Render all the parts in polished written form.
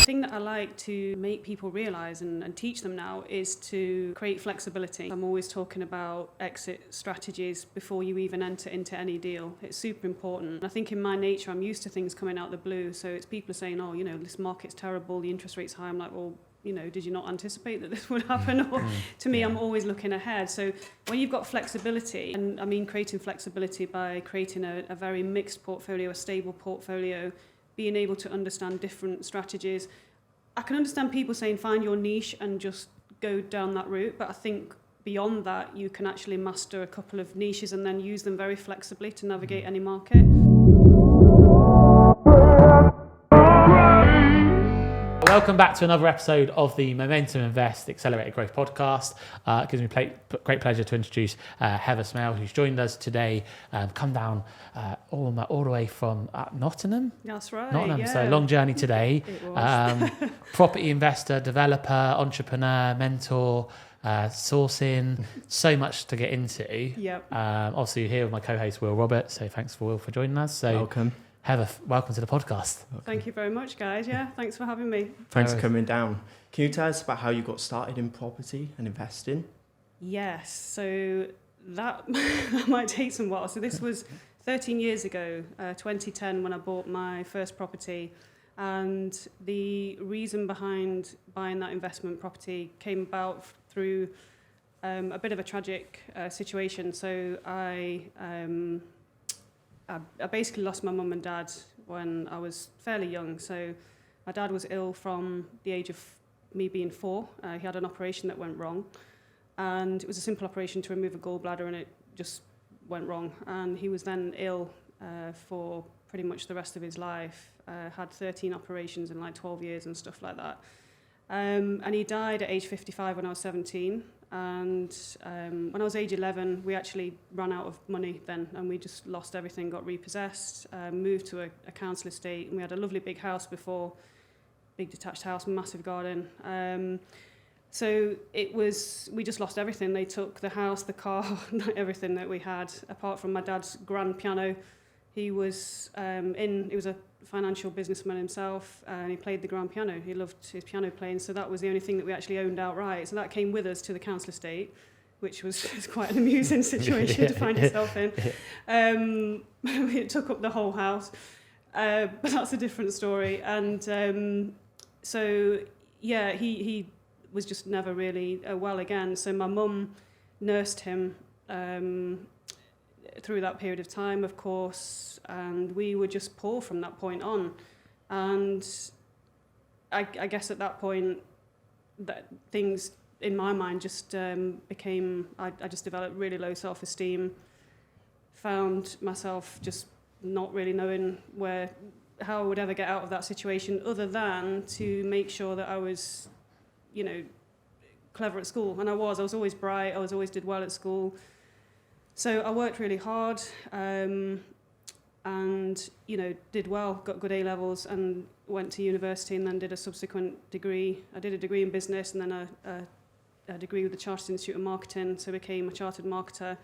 thing that I like to make people realise and teach them now is to create flexibility. I'm always talking about exit strategies before you even enter into any deal. It's super important. I think in my nature, I'm used to things coming out of the blue. So it's people are saying, oh, you know, this market's terrible, the interest rate's high. I'm like, well, you know, did you not anticipate that this would happen? Or to me, I'm always looking ahead. So when you've got flexibility, and I mean creating flexibility by creating a very mixed portfolio, a stable portfolio, being able to understand different strategies. I can understand people saying find your niche and just go down that route, but I think beyond that, you can actually master a couple of niches and then use them very flexibly to navigate any market. Welcome back to another episode of the Momentum Invest Accelerated Growth podcast. It gives me great pleasure to introduce Heather Smail, who's joined us today. Come down all the way from Nottingham. That's right. Nottingham, yeah. So long journey today. It was. Property investor, developer, entrepreneur, mentor, sourcing, so much to get into. Yep. Obviously, you're here with my co-host Will Roberts, so thanks for Will for joining us. So welcome. Heather, welcome to the podcast. Thank you very much, guys. Yeah, thanks for having me. Thanks for coming down. Can you tell us about how you got started in property and investing? Yes, so that might take some while. So this was 13 years ago, 2010, when I bought my first property. And the reason behind buying that investment property came about through a bit of a tragic situation. So I basically lost my mum and dad when I was fairly young. So my dad was ill from the age of me being 4. He had an operation that went wrong. And it was a simple operation to remove a gallbladder, and it just went wrong. And he was then ill for pretty much the rest of his life. Had 13 operations in like 12 years and stuff like that. And he died at age 55 when I was 17. And when I was age 11, we actually ran out of money then, and we just lost everything, got repossessed, moved to a council estate, and we had a lovely big house before, big detached house, massive garden. So we just lost everything. They took the house, the car, everything that we had, apart from my dad's grand piano. He was he was a financial businessman himself, and he played the grand piano. He loved his piano playing, so that was the only thing that we actually owned outright. So that came with us to the council estate, which was quite an amusing situation to find yourself in. It took up the whole house, but that's a different story. And so, yeah, he was just never really well again. So my mum nursed him through that period of time, of course, and we were just poor from that point on. And I guess at that point, that things in my mind just became, I just developed really low self-esteem, found myself just not really knowing how I would ever get out of that situation, other than to make sure that I was, you know, clever at school. And I was always bright, I always did well at school. So I worked really hard, and, you know, did well, got good A-levels, and went to university and then did a subsequent degree. I did a degree in business and then a degree with the Chartered Institute of Marketing, so became a chartered marketer,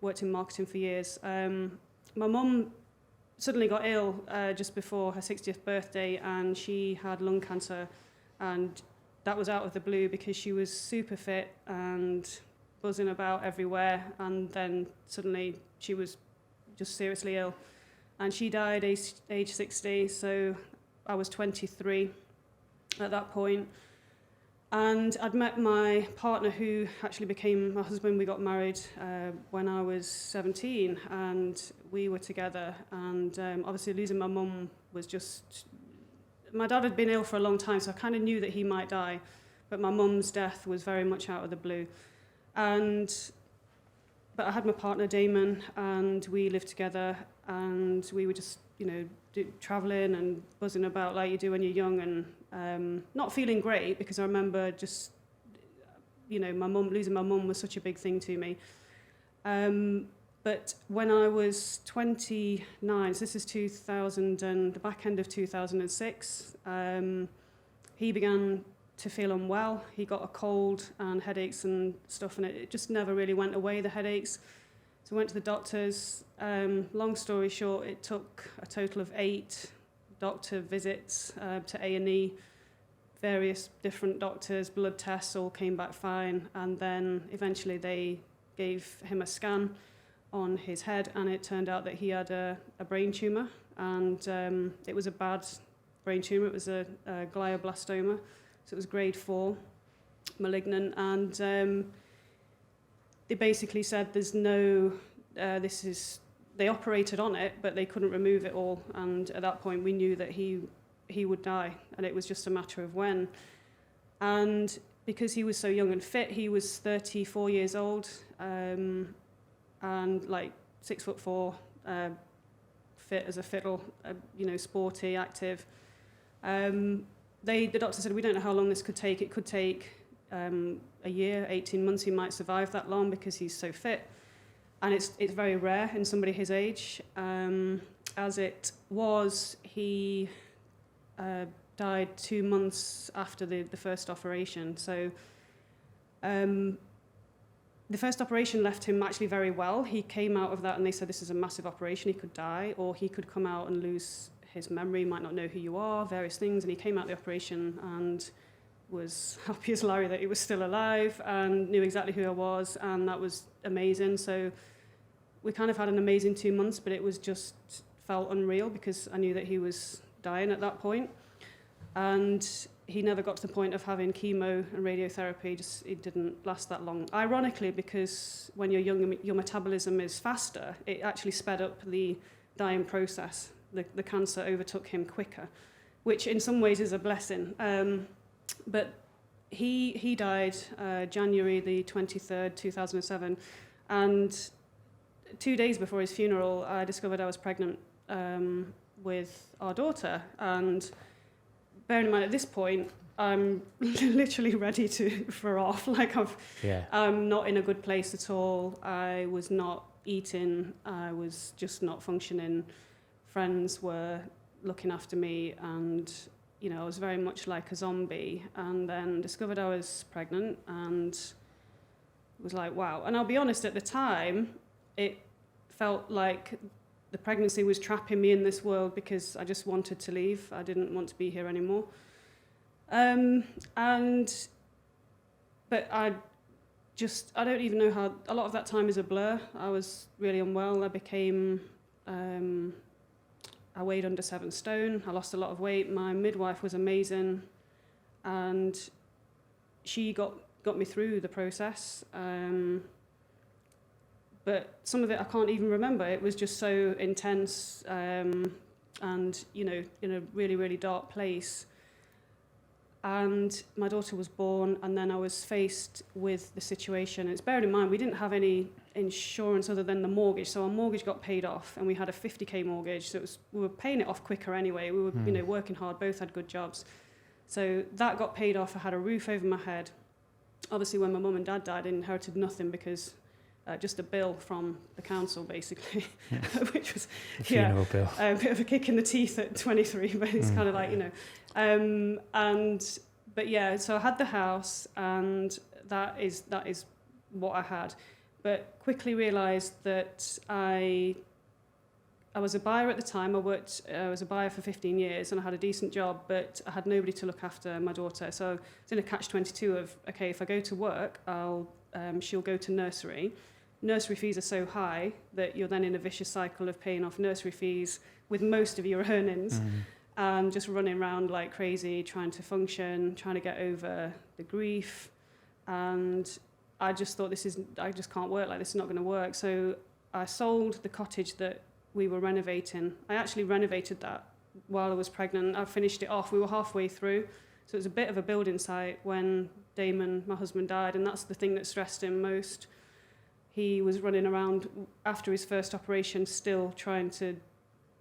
worked in marketing for years. My mum suddenly got ill just before her 60th birthday, and she had lung cancer, and that was out of the blue because she was super fit and buzzing about everywhere, and then suddenly she was just seriously ill, and she died age 60. So I was 23 at that point, and I'd met my partner, who actually became my husband. We got married when I was 17, and we were together. And obviously losing my mum was just, my dad had been ill for a long time, so I kind of knew that he might die, but my mum's death was very much out of the blue. But I had my partner Damon, and we lived together, and we were just, you know, traveling and buzzing about like you do when you're young, and not feeling great, because I remember just, you know, losing my mum was such a big thing to me. But when I was 29, so this is 2000 and the back end of 2006, he began to feel unwell. He got a cold and headaches and stuff, and it just never really went away, the headaches. So I went to the doctors. Long story short, it took a total of 8 doctor visits to A&E various different doctors, blood tests, all came back fine. And then eventually they gave him a scan on his head, and it turned out that he had a brain tumor, and it was a bad brain tumor. It was a glioblastoma, so it was grade 4, malignant, and they basically said there's no, they operated on it, but they couldn't remove it all, and at that point we knew that he would die, and it was just a matter of when. And because he was so young and fit, he was 34 years old, and like 6'4", fit as a fiddle, sporty, active. The doctor said, we don't know how long this could take. It could take a year, 18 months. He might survive that long because he's so fit. And it's very rare in somebody his age. As it was, he died 2 months after the first operation. So the first operation left him actually very well. He came out of that and they said, this is a massive operation. He could die, or he could come out and lose his memory, might not know who you are, various things. And he came out of the operation and was happy as Larry that he was still alive and knew exactly who I was. And that was amazing. So we kind of had an amazing 2 months, but it was just felt unreal because I knew that he was dying at that point. And he never got to the point of having chemo and radiotherapy. It didn't last that long. Ironically, because when you're young, your metabolism is faster, it actually sped up the dying process. The cancer overtook him quicker, which in some ways is a blessing. But he died January the 23rd, 2007. And 2 days before his funeral, I discovered I was pregnant with our daughter. And bearing in mind, at this point, I'm literally ready for off. Like I'm not in a good place at all. I was not eating. I was just not functioning. Friends were looking after me, and I was very much like a zombie. And then discovered I was pregnant, and was like, wow. And I'll be honest, at the time, it felt like the pregnancy was trapping me in this world because I just wanted to leave. I didn't want to be here anymore. But I don't even know how, a lot of that time is a blur. I was really unwell. I weighed under 7 stone. I lost a lot of weight. My midwife was amazing, and she got me through the process. But some of it I can't even remember. It was just so intense, and in a really, really dark place. And my daughter was born, and then I was faced with the situation. It's bearing in mind we didn't have any insurance other than the mortgage, so our mortgage got paid off, and we had a 50k mortgage, so we were paying it off quicker anyway. We were working hard, both had good jobs, so that got paid off. I had a roof over my head. Obviously, when my mum and dad died, I inherited nothing because just a bill from the council, basically, which was a funeral bill. A bit of a kick in the teeth at 23, but it's kind of like, but yeah, so I had the house, and that is what I had. But quickly realised that I was a buyer at the time. I was a buyer for 15 years, and I had a decent job, but I had nobody to look after my daughter. So I was in a catch-22 of, okay, if I go to work, she'll go to nursery. Nursery fees are so high that you're then in a vicious cycle of paying off nursery fees with most of your earnings, and just running around like crazy, trying to function, trying to get over the grief. And I just thought, I just can't work like this, it's not going to work. So I sold the cottage that we were renovating. I actually renovated that while I was pregnant. I finished it off. We were halfway through. So it was a bit of a building site when Damon, my husband, died, and that's the thing that stressed him most. He was running around after his first operation still trying to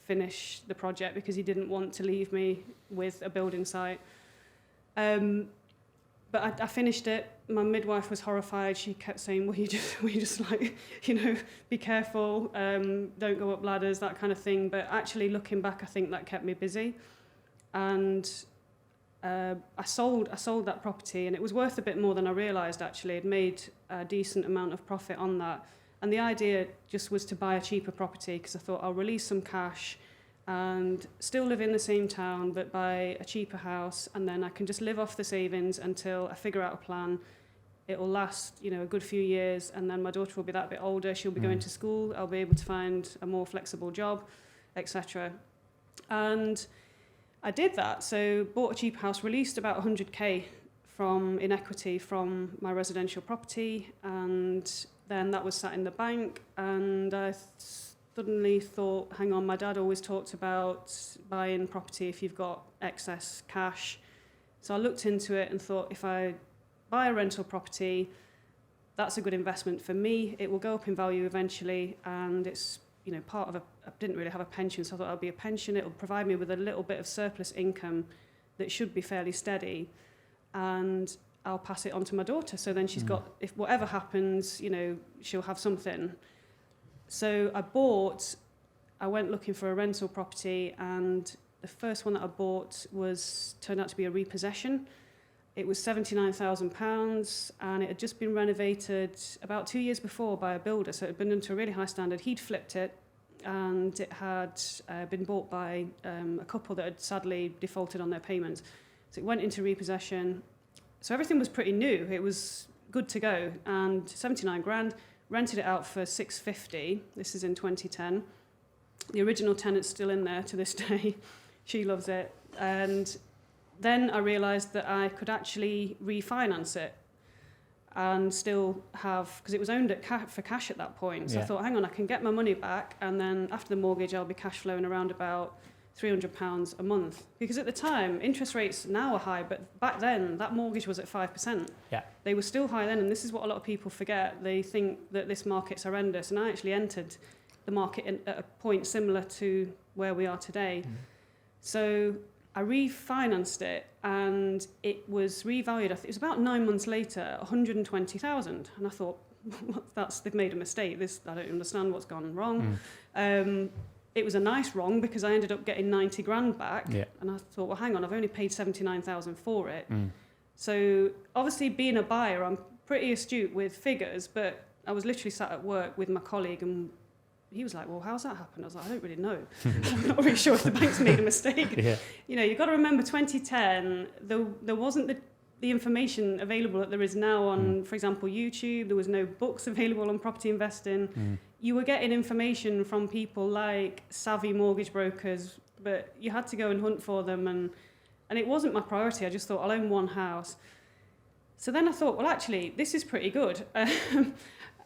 finish the project because he didn't want to leave me with a building site. But I finished it. My midwife was horrified. She kept saying, will you just like, be careful, don't go up ladders, that kind of thing. But actually looking back, I think that kept me busy. And I sold that property, and it was worth a bit more than I realised, actually. I'd made a decent amount of profit on that. And the idea just was to buy a cheaper property because I thought I'll release some cash and still live in the same town, but buy a cheaper house, and then I can just live off the savings until I figure out a plan. It will last, you know, a good few years, and then my daughter will be that bit older. She'll be going to school. I'll be able to find a more flexible job, etc. And I did that. So bought a cheap house, released about 100k in equity from my residential property, and then that was sat in the bank. And I suddenly thought, hang on, my dad always talked about buying property if you've got excess cash. So I looked into it and thought, if I buy a rental property, that's a good investment for me. It will go up in value eventually, and it's, you know, part of I didn't really have a pension, so I thought that'll be a pension. It'll provide me with a little bit of surplus income that should be fairly steady, and I'll pass it on to my daughter. So then she's got, if whatever happens, you know, she'll have something. So I went looking for a rental property, and the first one that I bought turned out to be a repossession. It was £79,000, and it had just been renovated about 2 years before by a builder, so it had been done to a really high standard. He'd flipped it, and it had been bought by a couple that had sadly defaulted on their payments. So it went into repossession. So everything was pretty new. It was good to go, and 79 grand. Rented it out for 650. This is in 2010. The original tenant's still in there to this day. She loves it, and then I realised that I could actually refinance it and still have, because it was owned for cash at that point. So I thought, hang on, I can get my money back, and then after the mortgage, I'll be cash flowing around about £300 a month. Because at the time, interest rates now are high, but back then, that mortgage was at 5%. Yeah. They were still high then, and this is what a lot of people forget. They think that this market's horrendous, and I actually entered the market at a point similar to where we are today. So I refinanced it, and it was revalued. I think it was about 9 months later, 120,000. And I thought, they've made a mistake. I don't understand what's gone wrong. It was a nice wrong, because I ended up getting 90 grand back. Yeah. And I thought, well, hang on, I've only paid 79,000 for it. So obviously, being a buyer, I'm pretty astute with figures, but I was literally sat at work with my colleague, and he was like, well, how's that happened? I was like, I don't really know. I'm not really sure if the bank's made a mistake. Yeah. You know, you've got to remember 2010, there wasn't the information available that there is now on, for example, YouTube. There was no books available on property investing. You were getting information from people like savvy mortgage brokers, but you had to go and hunt for them. And it wasn't my priority. I just thought, I'll own one house. So then I thought, well, actually, this is pretty good.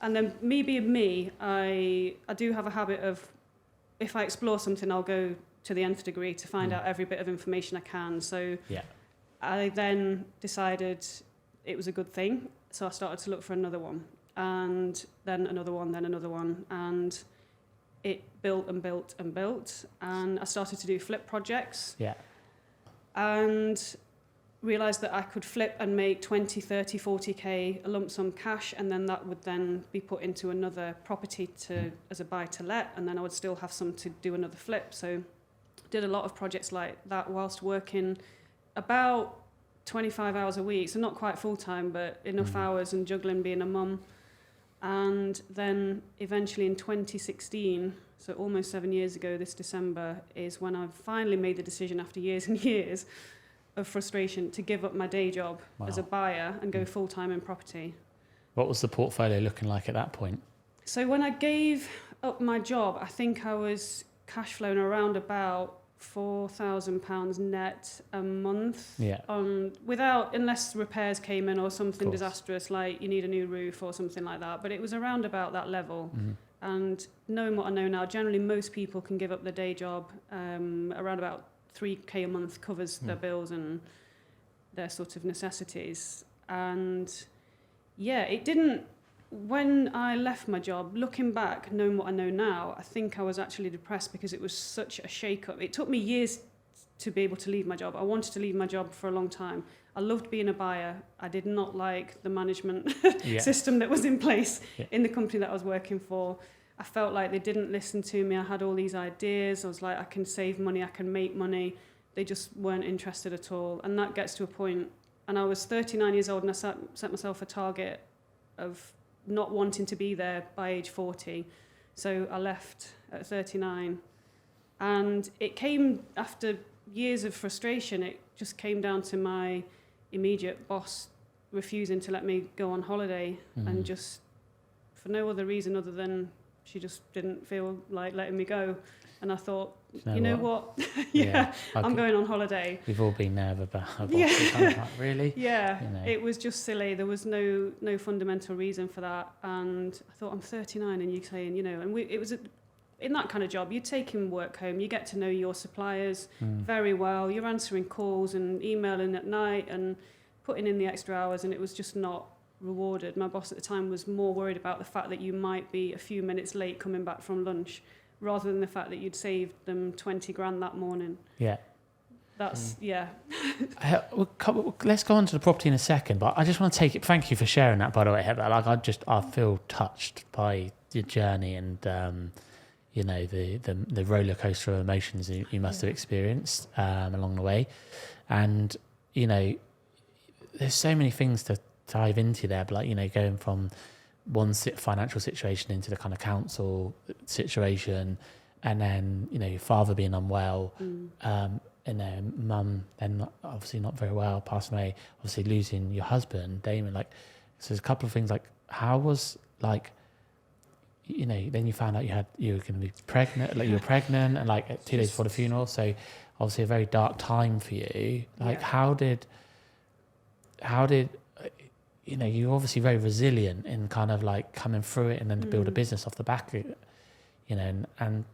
And then me being me, I do have a habit of, if I explore something, I'll go to the nth degree to find out every bit of information I can. So I then decided it was a good thing. So I started to look for another one, and then another one, and it built and built and built. And I started to do flip projects. Yeah. And realised that I could flip and make 20, 30, 40k a lump sum cash, and then that would then be put into another property as a buy to let, and then I would still have some to do another flip. So did a lot of projects like that whilst working about 25 hours a week, so not quite full time, but enough hours, and juggling being a mum. And then eventually in 2016, so almost 7 years ago this December, is when I finally made the decision, after years and years of frustration, to give up my day job as a buyer and go full-time in property. What was the portfolio looking like at that point? So when I gave up my job, I think I was cash flowing around about £4,000 net a month. Yeah. Unless repairs came in or something disastrous, like you need a new roof or something like that. But it was around about that level. And knowing what I know now, generally most people can give up their day job around about 3k a month covers their bills and their sort of necessities. And it didn't, when I left my job, looking back, knowing what I know now, I think I was actually depressed because it was such a shake-up. It took me years to be able to leave my job. I wanted to leave my job for a long time. I loved being a buyer. I did not like the management system that was in place in the company that I was working for. I felt like they didn't listen to me. I had all these ideas. I was like, I can save money, I can make money. They just weren't interested at all. And that gets to a point, and I was 39 years old, and I set myself a target of not wanting to be there by age 40. So I left at 39. And it came after years of frustration. It just came down to my immediate boss refusing to let me go on holiday, and just for no other reason other than she just didn't feel like letting me go. And I thought, you know what? I'm going on holiday. We've all been there with a boss. Yeah. Like, really? Yeah, you know. It was just silly. There was no fundamental reason for that. And I thought, I'm 39 and you're saying, you know, and it was in that kind of job, you're taking work home, you get to know your suppliers very well, you're answering calls and emailing at night and putting in the extra hours, and it was just not rewarded. My boss at the time was more worried about the fact that you might be a few minutes late coming back from lunch, rather than the fact that you'd saved them 20 grand that morning. Yeah. That's, Let's go on to the property in a second, but I just want to thank you for sharing that, by the way, Heather. Like, I feel touched by your journey and, you know, the roller coaster of emotions you must have experienced along the way. And, you know, there's so many things to dive into there, but like, you know, going from one financial situation into the kind of council situation, and then, you know, your father being unwell, and then mum then obviously not very well, passing away, obviously losing your husband, Damon. Like, so there's a couple of things, like, how was, like, you know, then you found out you were going to be pregnant, like you were pregnant, and like 2 days before the funeral, so obviously a very dark time for you. Like, how did you know, you're obviously very resilient in kind of like coming through it and then to build a business off the back of it, you know, and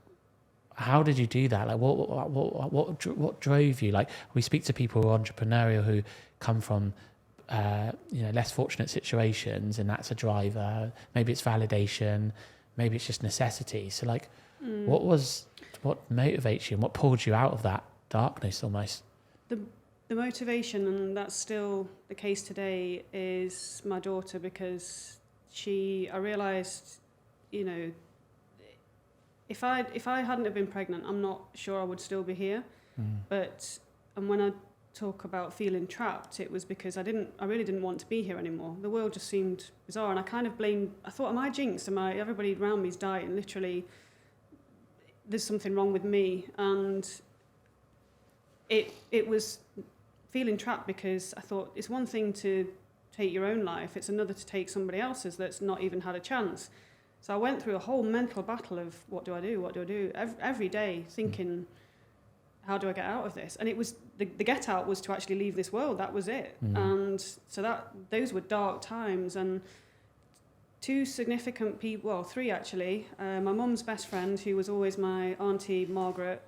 how did you do that? Like, what drove you? Like, we speak to people who are entrepreneurial, who come from, you know, less fortunate situations, and that's a driver. Maybe it's validation, maybe it's just necessity. So like, what motivates you and what pulled you out of that darkness almost? The motivation, and that's still the case today, is my daughter, because I realised, you know, if I hadn't have been pregnant, I'm not sure I would still be here. And when I talk about feeling trapped, it was because I really didn't want to be here anymore. The world just seemed bizarre, and I kind of I thought, am I jinxed? Everybody around me is dying. Literally, there's something wrong with me. And it was feeling trapped, because I thought, it's one thing to take your own life, it's another to take somebody else's that's not even had a chance. So I went through a whole mental battle of what do I do every day, thinking, how do I get out of this? And it was the get out was to actually leave this world. That was it. And so those were dark times. And two significant people, well, three actually. My mum's best friend, who was always my auntie Margaret,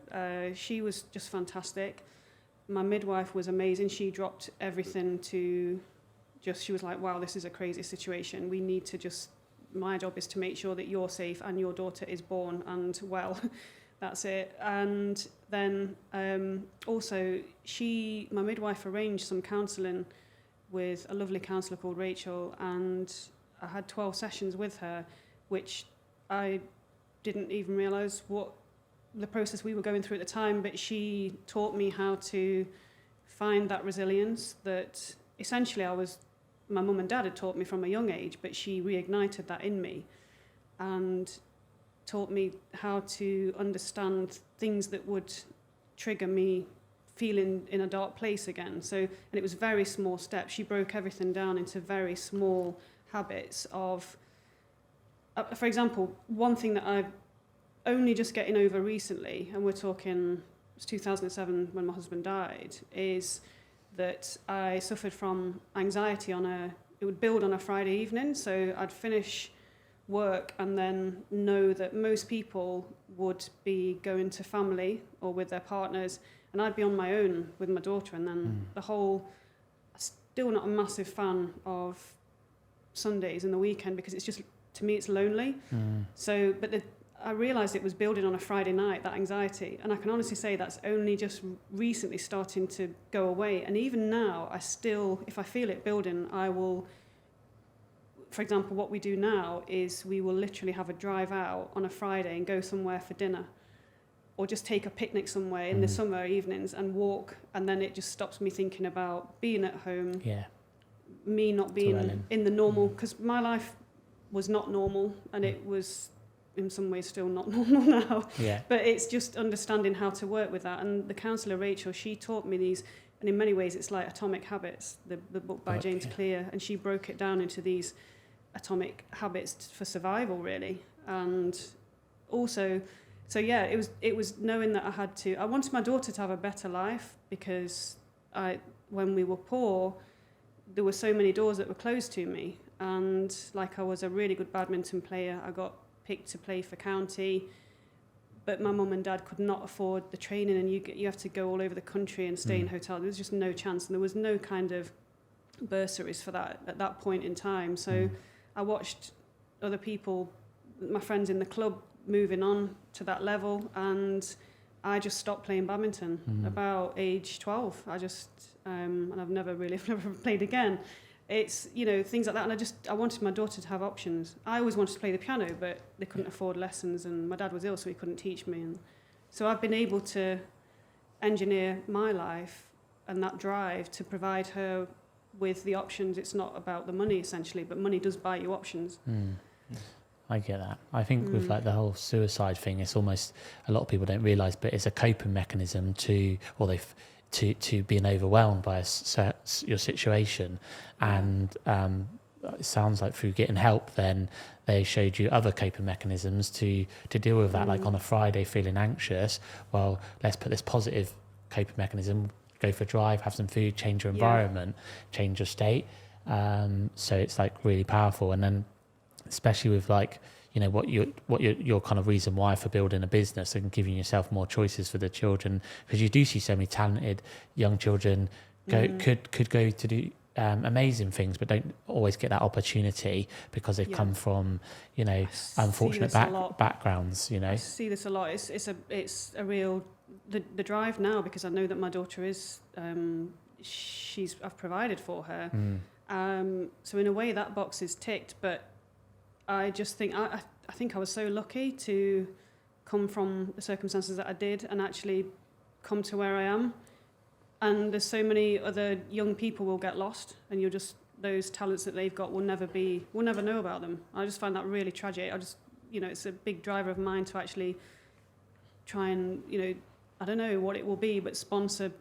she was just fantastic. My midwife was amazing. She dropped everything she was like, wow, this is a crazy situation. We need to my job is to make sure that you're safe and your daughter is born and well. That's it. And then also my midwife arranged some counselling with a lovely counsellor called Rachel, and I had 12 sessions with her, which I didn't even realise what the process we were going through at the time, but she taught me how to find that resilience that essentially my mum and dad had taught me from a young age, but she reignited that in me and taught me how to understand things that would trigger me feeling in a dark place again. And it was very small steps. She broke everything down into very small habits of, for example, one thing that I've only just getting over recently, and we're talking, it was 2007 when my husband died, is that I suffered from anxiety it would build on a Friday evening. So I'd finish work and then know that most people would be going to family or with their partners, and I'd be on my own with my daughter. And then I'm still not a massive fan of Sundays and the weekend, because it's just, to me, it's lonely. So, but I realised it was building on a Friday night, that anxiety. And I can honestly say that's only just recently starting to go away. And even now, if I feel it building, I will, for example, what we do now is we will literally have a drive out on a Friday and go somewhere for dinner, or just take a picnic somewhere in the summer evenings and walk. And then it just stops me thinking about being at home, me not being in the normal, because my life was not normal, and it was in some ways still not normal now. Yeah. But it's just understanding how to work with that. And the counsellor, Rachel, she taught me these, and in many ways it's like Atomic Habits, the book by James Clear, and she broke it down into these atomic habits for survival, really. And also, so yeah, it was knowing that I wanted my daughter to have a better life, because when we were poor, there were so many doors that were closed to me. And like, I was a really good badminton player. I got picked to play for county, but my mum and dad could not afford the training, and you have to go all over the country and stay in hotels. There was just no chance, and there was no kind of bursaries for that at that point in time. So I watched other people, my friends in the club, moving on to that level, and I just stopped playing badminton about age 12. I just and I've never played again. It's, you know, things like that. And I wanted my daughter to have options. I always wanted to play the piano, but they couldn't afford lessons, and my dad was ill, so he couldn't teach me. And so I've been able to engineer my life and that drive to provide her with the options. It's not about the money, essentially, but money does buy you options. I get that. I think with like the whole suicide thing, it's almost, a lot of people don't realise, but it's a coping mechanism to being overwhelmed by your situation. And it sounds like through getting help, then they showed you other coping mechanisms to deal with that. Like on a Friday feeling anxious, well, let's put this positive coping mechanism, go for a drive, have some food, change your environment, change your state. So it's like really powerful. And then especially with like, you know, what your kind of reason why for building a business and giving yourself more choices for the children, because you do see so many talented young children could go to do amazing things, but don't always get that opportunity because they've come from, you know, unfortunate backgrounds. You know, I see this a lot. It's a real the drive now, because I know that my daughter is I've provided for her. So in a way that box is ticked, but I just think I think I was so lucky to come from the circumstances that I did and actually come to where I am. And there's so many other young people will get lost, and those talents that they've got we'll never know about them. I just find that really tragic. It's a big driver of mine to actually try and, you know, I don't know what it will be, but sponsor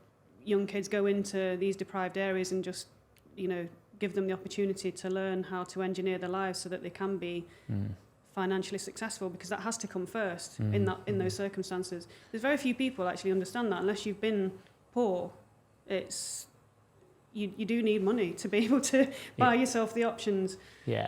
young kids go into these deprived areas and just, you know, give them the opportunity to learn how to engineer their lives so that they can be financially successful, because that has to come first in those circumstances. There's very few people actually understand that unless you've been poor. It's you do need money to be able to buy yourself the options. Yeah.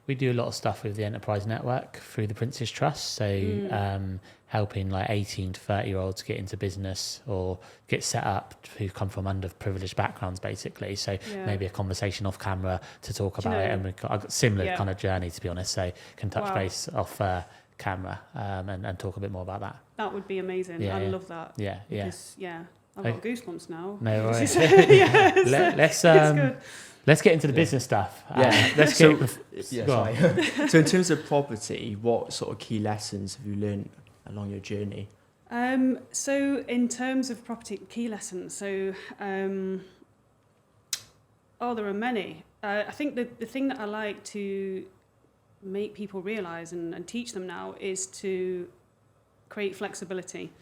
We do a lot of stuff with the Enterprise Network through the Prince's Trust. So helping like 18 to 30-year-olds get into business or get set up who come from underprivileged backgrounds, basically. So maybe a conversation off camera to talk about it. And we've got a similar kind of journey, to be honest. So can touch base off camera and talk a bit more about that. That would be amazing. Yeah, I love that. Yeah, because, I've got goosebumps now. No worries. Yes. Let's get into the business stuff. So in terms of property, what sort of key lessons have you learned along your journey? So in terms of property, key lessons. So, there are many. I think the thing that I like to make people realise and teach them now is to create flexibility.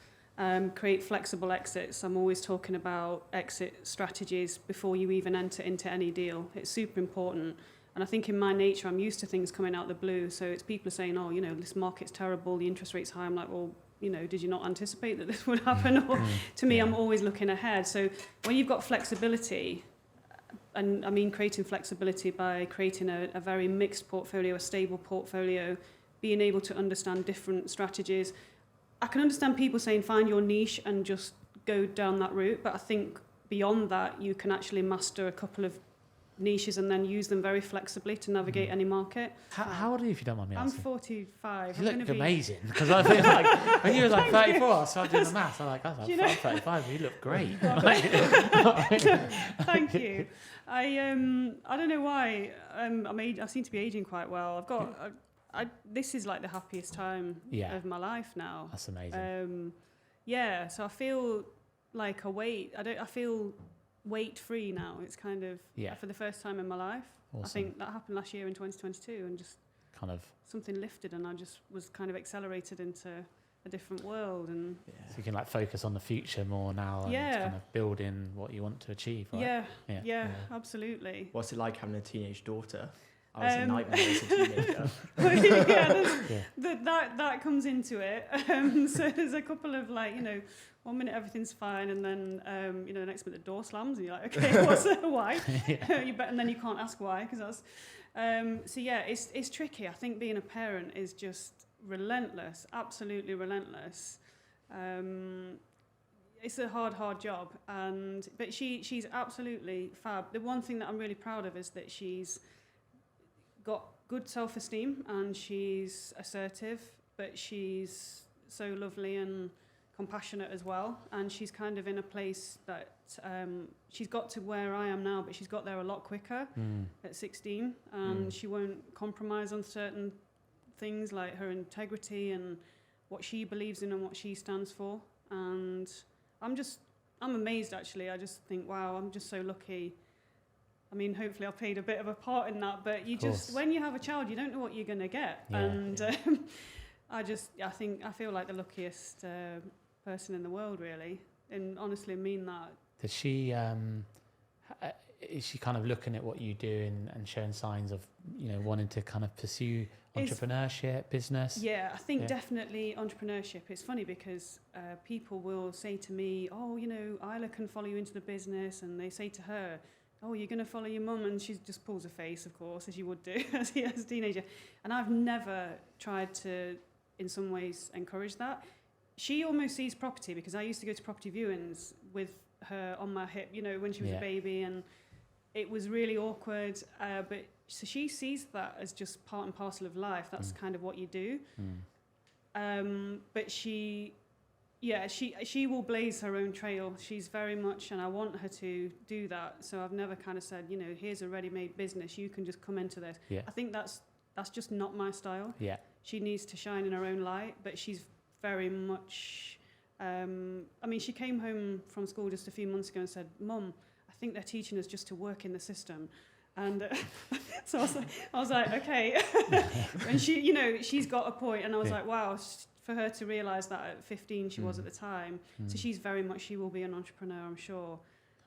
Create flexible exits. I'm always talking about exit strategies before you even enter into any deal. It's super important. And I think in my nature, I'm used to things coming out of the blue. So it's people are saying, oh, you know, this market's terrible, the interest rate's high. I'm like, well, you know, did you not anticipate that this would happen? Or to me, I'm always looking ahead. So when you've got flexibility, and I mean creating flexibility by creating a very mixed portfolio, a stable portfolio, being able to understand different strategies. I can understand people saying find your niche and just go down that route, but I think beyond that you can actually master a couple of niches and then use them very flexibly to navigate any market. How old are you, if you don't mind me asking? I'm 45. You look amazing, because I feel like when you were like 34, I started doing the maths. I'm 35. You look great. Thank you. I don't know why. I seem to be aging quite well. I've got. This is like the happiest time of my life now. That's amazing. So I feel like I feel weight free now. It's kind of for the first time in my life. Awesome. I think that happened last year in 2022, and just kind of something lifted, and I just was kind of accelerated into a different world. And so you can like focus on the future more now and kind of building what you want to achieve, right? Yeah, absolutely. What's it like having a teenage daughter? I was a nightmare as a teenager. That comes into it. So there's a couple of like, 1 minute everything's fine, and then the next minute the door slams, and you're like, okay, what's why? And then you can't ask why, because that's it's tricky. I think being a parent is just relentless, absolutely relentless. It's a hard job, but she's absolutely fab. The one thing that I'm really proud of is that she's got good self-esteem, and she's assertive, but she's so lovely and compassionate as well. And she's kind of in a place that she's got to where I am now, but she's got there a lot quicker at 16, and she won't compromise on certain things like her integrity and what she believes in and what she stands for. And I'm amazed, actually. I just think, wow, I'm just so lucky. I mean, hopefully I played a bit of a part in that, but when you have a child, you don't know what you're going to get. I feel like the luckiest person in the world, really, and honestly mean that. Does she, is she kind of looking at what you do and showing signs of, wanting to kind of pursue entrepreneurship, business? Yeah, I think definitely entrepreneurship. It's funny because people will say to me, oh, Isla can follow you into the business, and they say to her, oh, you're going to follow your mum, and she just pulls her face, of course, as you would do as a teenager. And I've never tried to, in some ways, encourage that. She almost sees property, because I used to go to property viewings with her on my hip, when she was a baby, and it was really awkward. But so she sees that as just part and parcel of life. That's kind of what you do. But she will blaze her own trail. She's very much, and I want her to do that. So I've never kind of said, here's a ready-made business. You can just come into this. Yeah. I think that's just not my style. Yeah. She needs to shine in her own light, but she's very much. She came home from school just a few months ago and said, "Mum, I think they're teaching us just to work in the system." And so I was like, okay. And she's got a point, and I was like, wow. For her to realise that at 15 she was at the time. So she's very much, she will be an entrepreneur, I'm sure.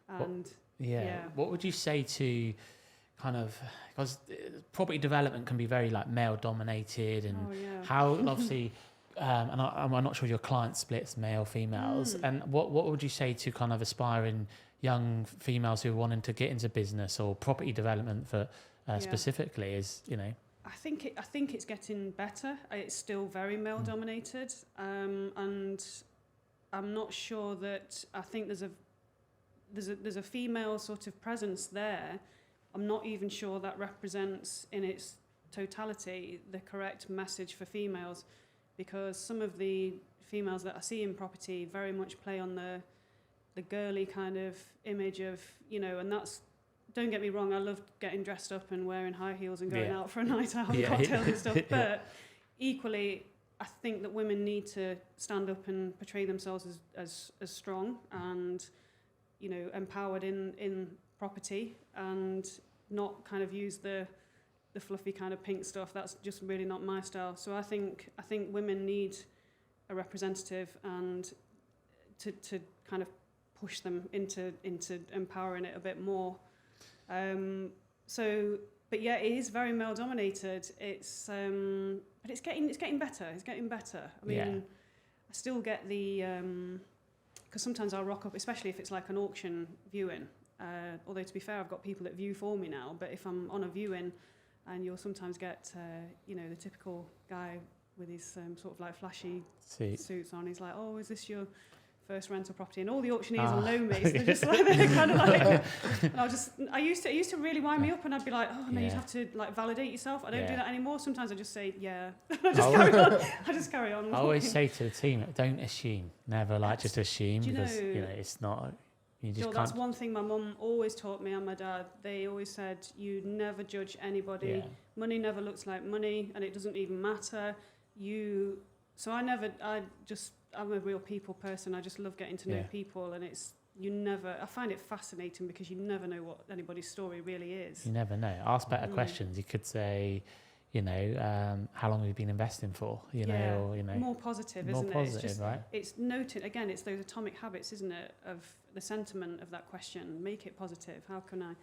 And what would you say to kind of, because property development can be very like male dominated, and how obviously and I'm not sure your client splits male females, and what would you say to kind of aspiring young females who are wanting to get into business or property development for specifically, is I think it's getting better. It's still very male dominated, and I'm not sure that. I think there's a female sort of presence there. I'm not even sure that represents in its totality the correct message for females, because some of the females that I see in property very much play on the girly kind of image of, and that's. Don't get me wrong, I love getting dressed up and wearing high heels and going out for a night out and cocktails and stuff. But equally, I think that women need to stand up and portray themselves as strong and, empowered in property, and not kind of use the fluffy kind of pink stuff. That's just really not my style. So I think women need a representative, and to kind of push them into empowering it a bit more. But yeah, it is very male dominated. It's but it's getting better. It's getting better. I mean, I still get the because sometimes I'll rock up, especially if it's like an auction viewing. Although to be fair, I've got people that view for me now. But if I'm on a viewing, and you'll sometimes get the typical guy with his sort of like flashy suits on. He's like, "Oh, is this your first rental property?" And all the auctioneers will know me, so they're just like, they're kind of like, and I used to really wind me up, and I'd be like, oh no, you'd have to like validate yourself. I don't do that anymore. Sometimes I just say I just carry on. I always say to the team, don't assume, never just assume, because it's not. You just can't. That's one thing my mum always taught me, and my dad. They always said, you never judge anybody. Yeah. Money never looks like money, and it doesn't even matter. I'm a real people person. I just love getting to know people, and I find it fascinating because you never know what anybody's story really is. You never know. Ask better questions. You could say, how long have you been investing for, or, more positive, more isn't positive, it? It's just, right? it's noted, again, it's those atomic habits, isn't it, of the sentiment of that question. Make it positive. How can I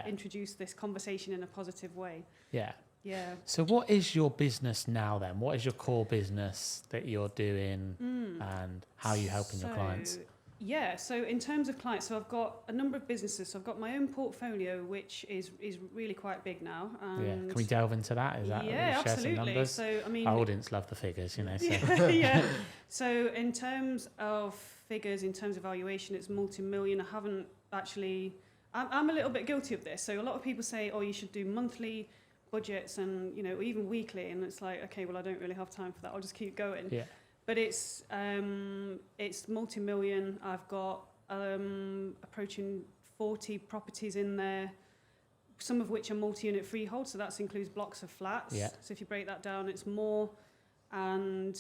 introduce this conversation in a positive way? Yeah. Yeah. So what is your business now then? What is your core business that you're doing and how are you helping your clients? Yeah, so in terms of clients, so I've got a number of businesses. So I've got my own portfolio, which is really quite big now. And Can we delve into that? Is that yeah, share absolutely. Some numbers? So I mean, our audience love the figures, So. Yeah. So in terms of figures, in terms of valuation, it's multi-million. I haven't actually. I'm a little bit guilty of this. So a lot of people say, "Oh, you should do monthly budgets and even weekly," and it's like, okay, well, I don't really have time for that. I'll just keep going. Yeah. But it's multi-million. I've got approaching 40 properties in there, some of which are multi-unit freehold, so that includes blocks of flats. Yeah. So if you break that down, it's more. And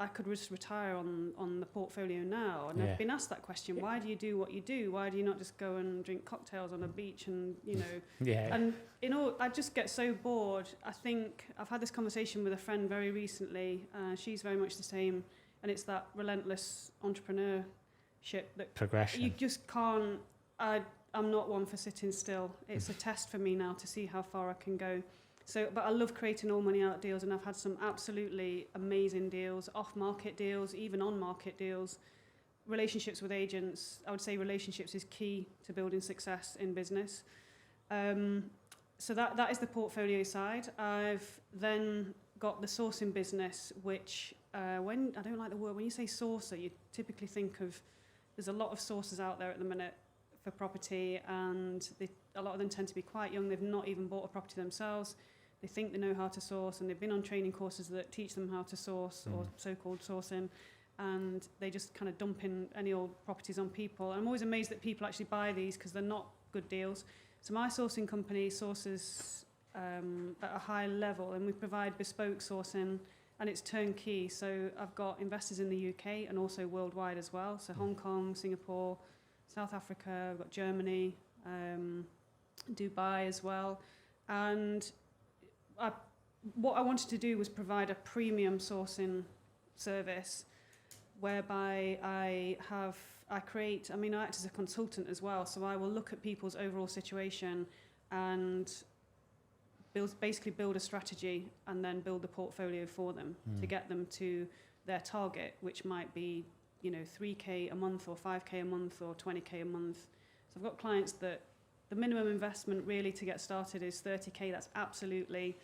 I could just retire on the portfolio now. And I've been asked that question: why do you do what you do? Why do you not just go and drink cocktails on a beach and And I just get so bored. I think I've had this conversation with a friend very recently. She's very much the same, and it's that relentless entrepreneurship that progression. You just can't. I'm not one for sitting still. It's a test for me now to see how far I can go. So, but I love creating all money out deals, and I've had some absolutely amazing deals, off-market deals, even on-market deals, relationships with agents. I would say relationships is key to building success in business. So that is the portfolio side. I've then got the sourcing business, which when I don't like the word, when you say sourcer, you typically think of, there's a lot of sources out there at the minute for property, and a lot of them tend to be quite young. They've not even bought a property themselves. They think they know how to source, and they've been on training courses that teach them how to source, or so-called sourcing, and they just kind of dump in any old properties on people. And I'm always amazed that people actually buy these because they're not good deals. So my sourcing company sources at a high level, and we provide bespoke sourcing, and it's turnkey. So I've got investors in the UK and also worldwide as well. So Hong Kong, Singapore, South Africa, I've got Germany, Dubai as well. And what I wanted to do was provide a premium sourcing service whereby I act as a consultant as well. So I will look at people's overall situation and basically build a strategy and then build the portfolio for them to get them to their target, which might be 3k a month or 5k a month or 20k a month. So I've got clients that the minimum investment really to get started is 30k. That's absolutely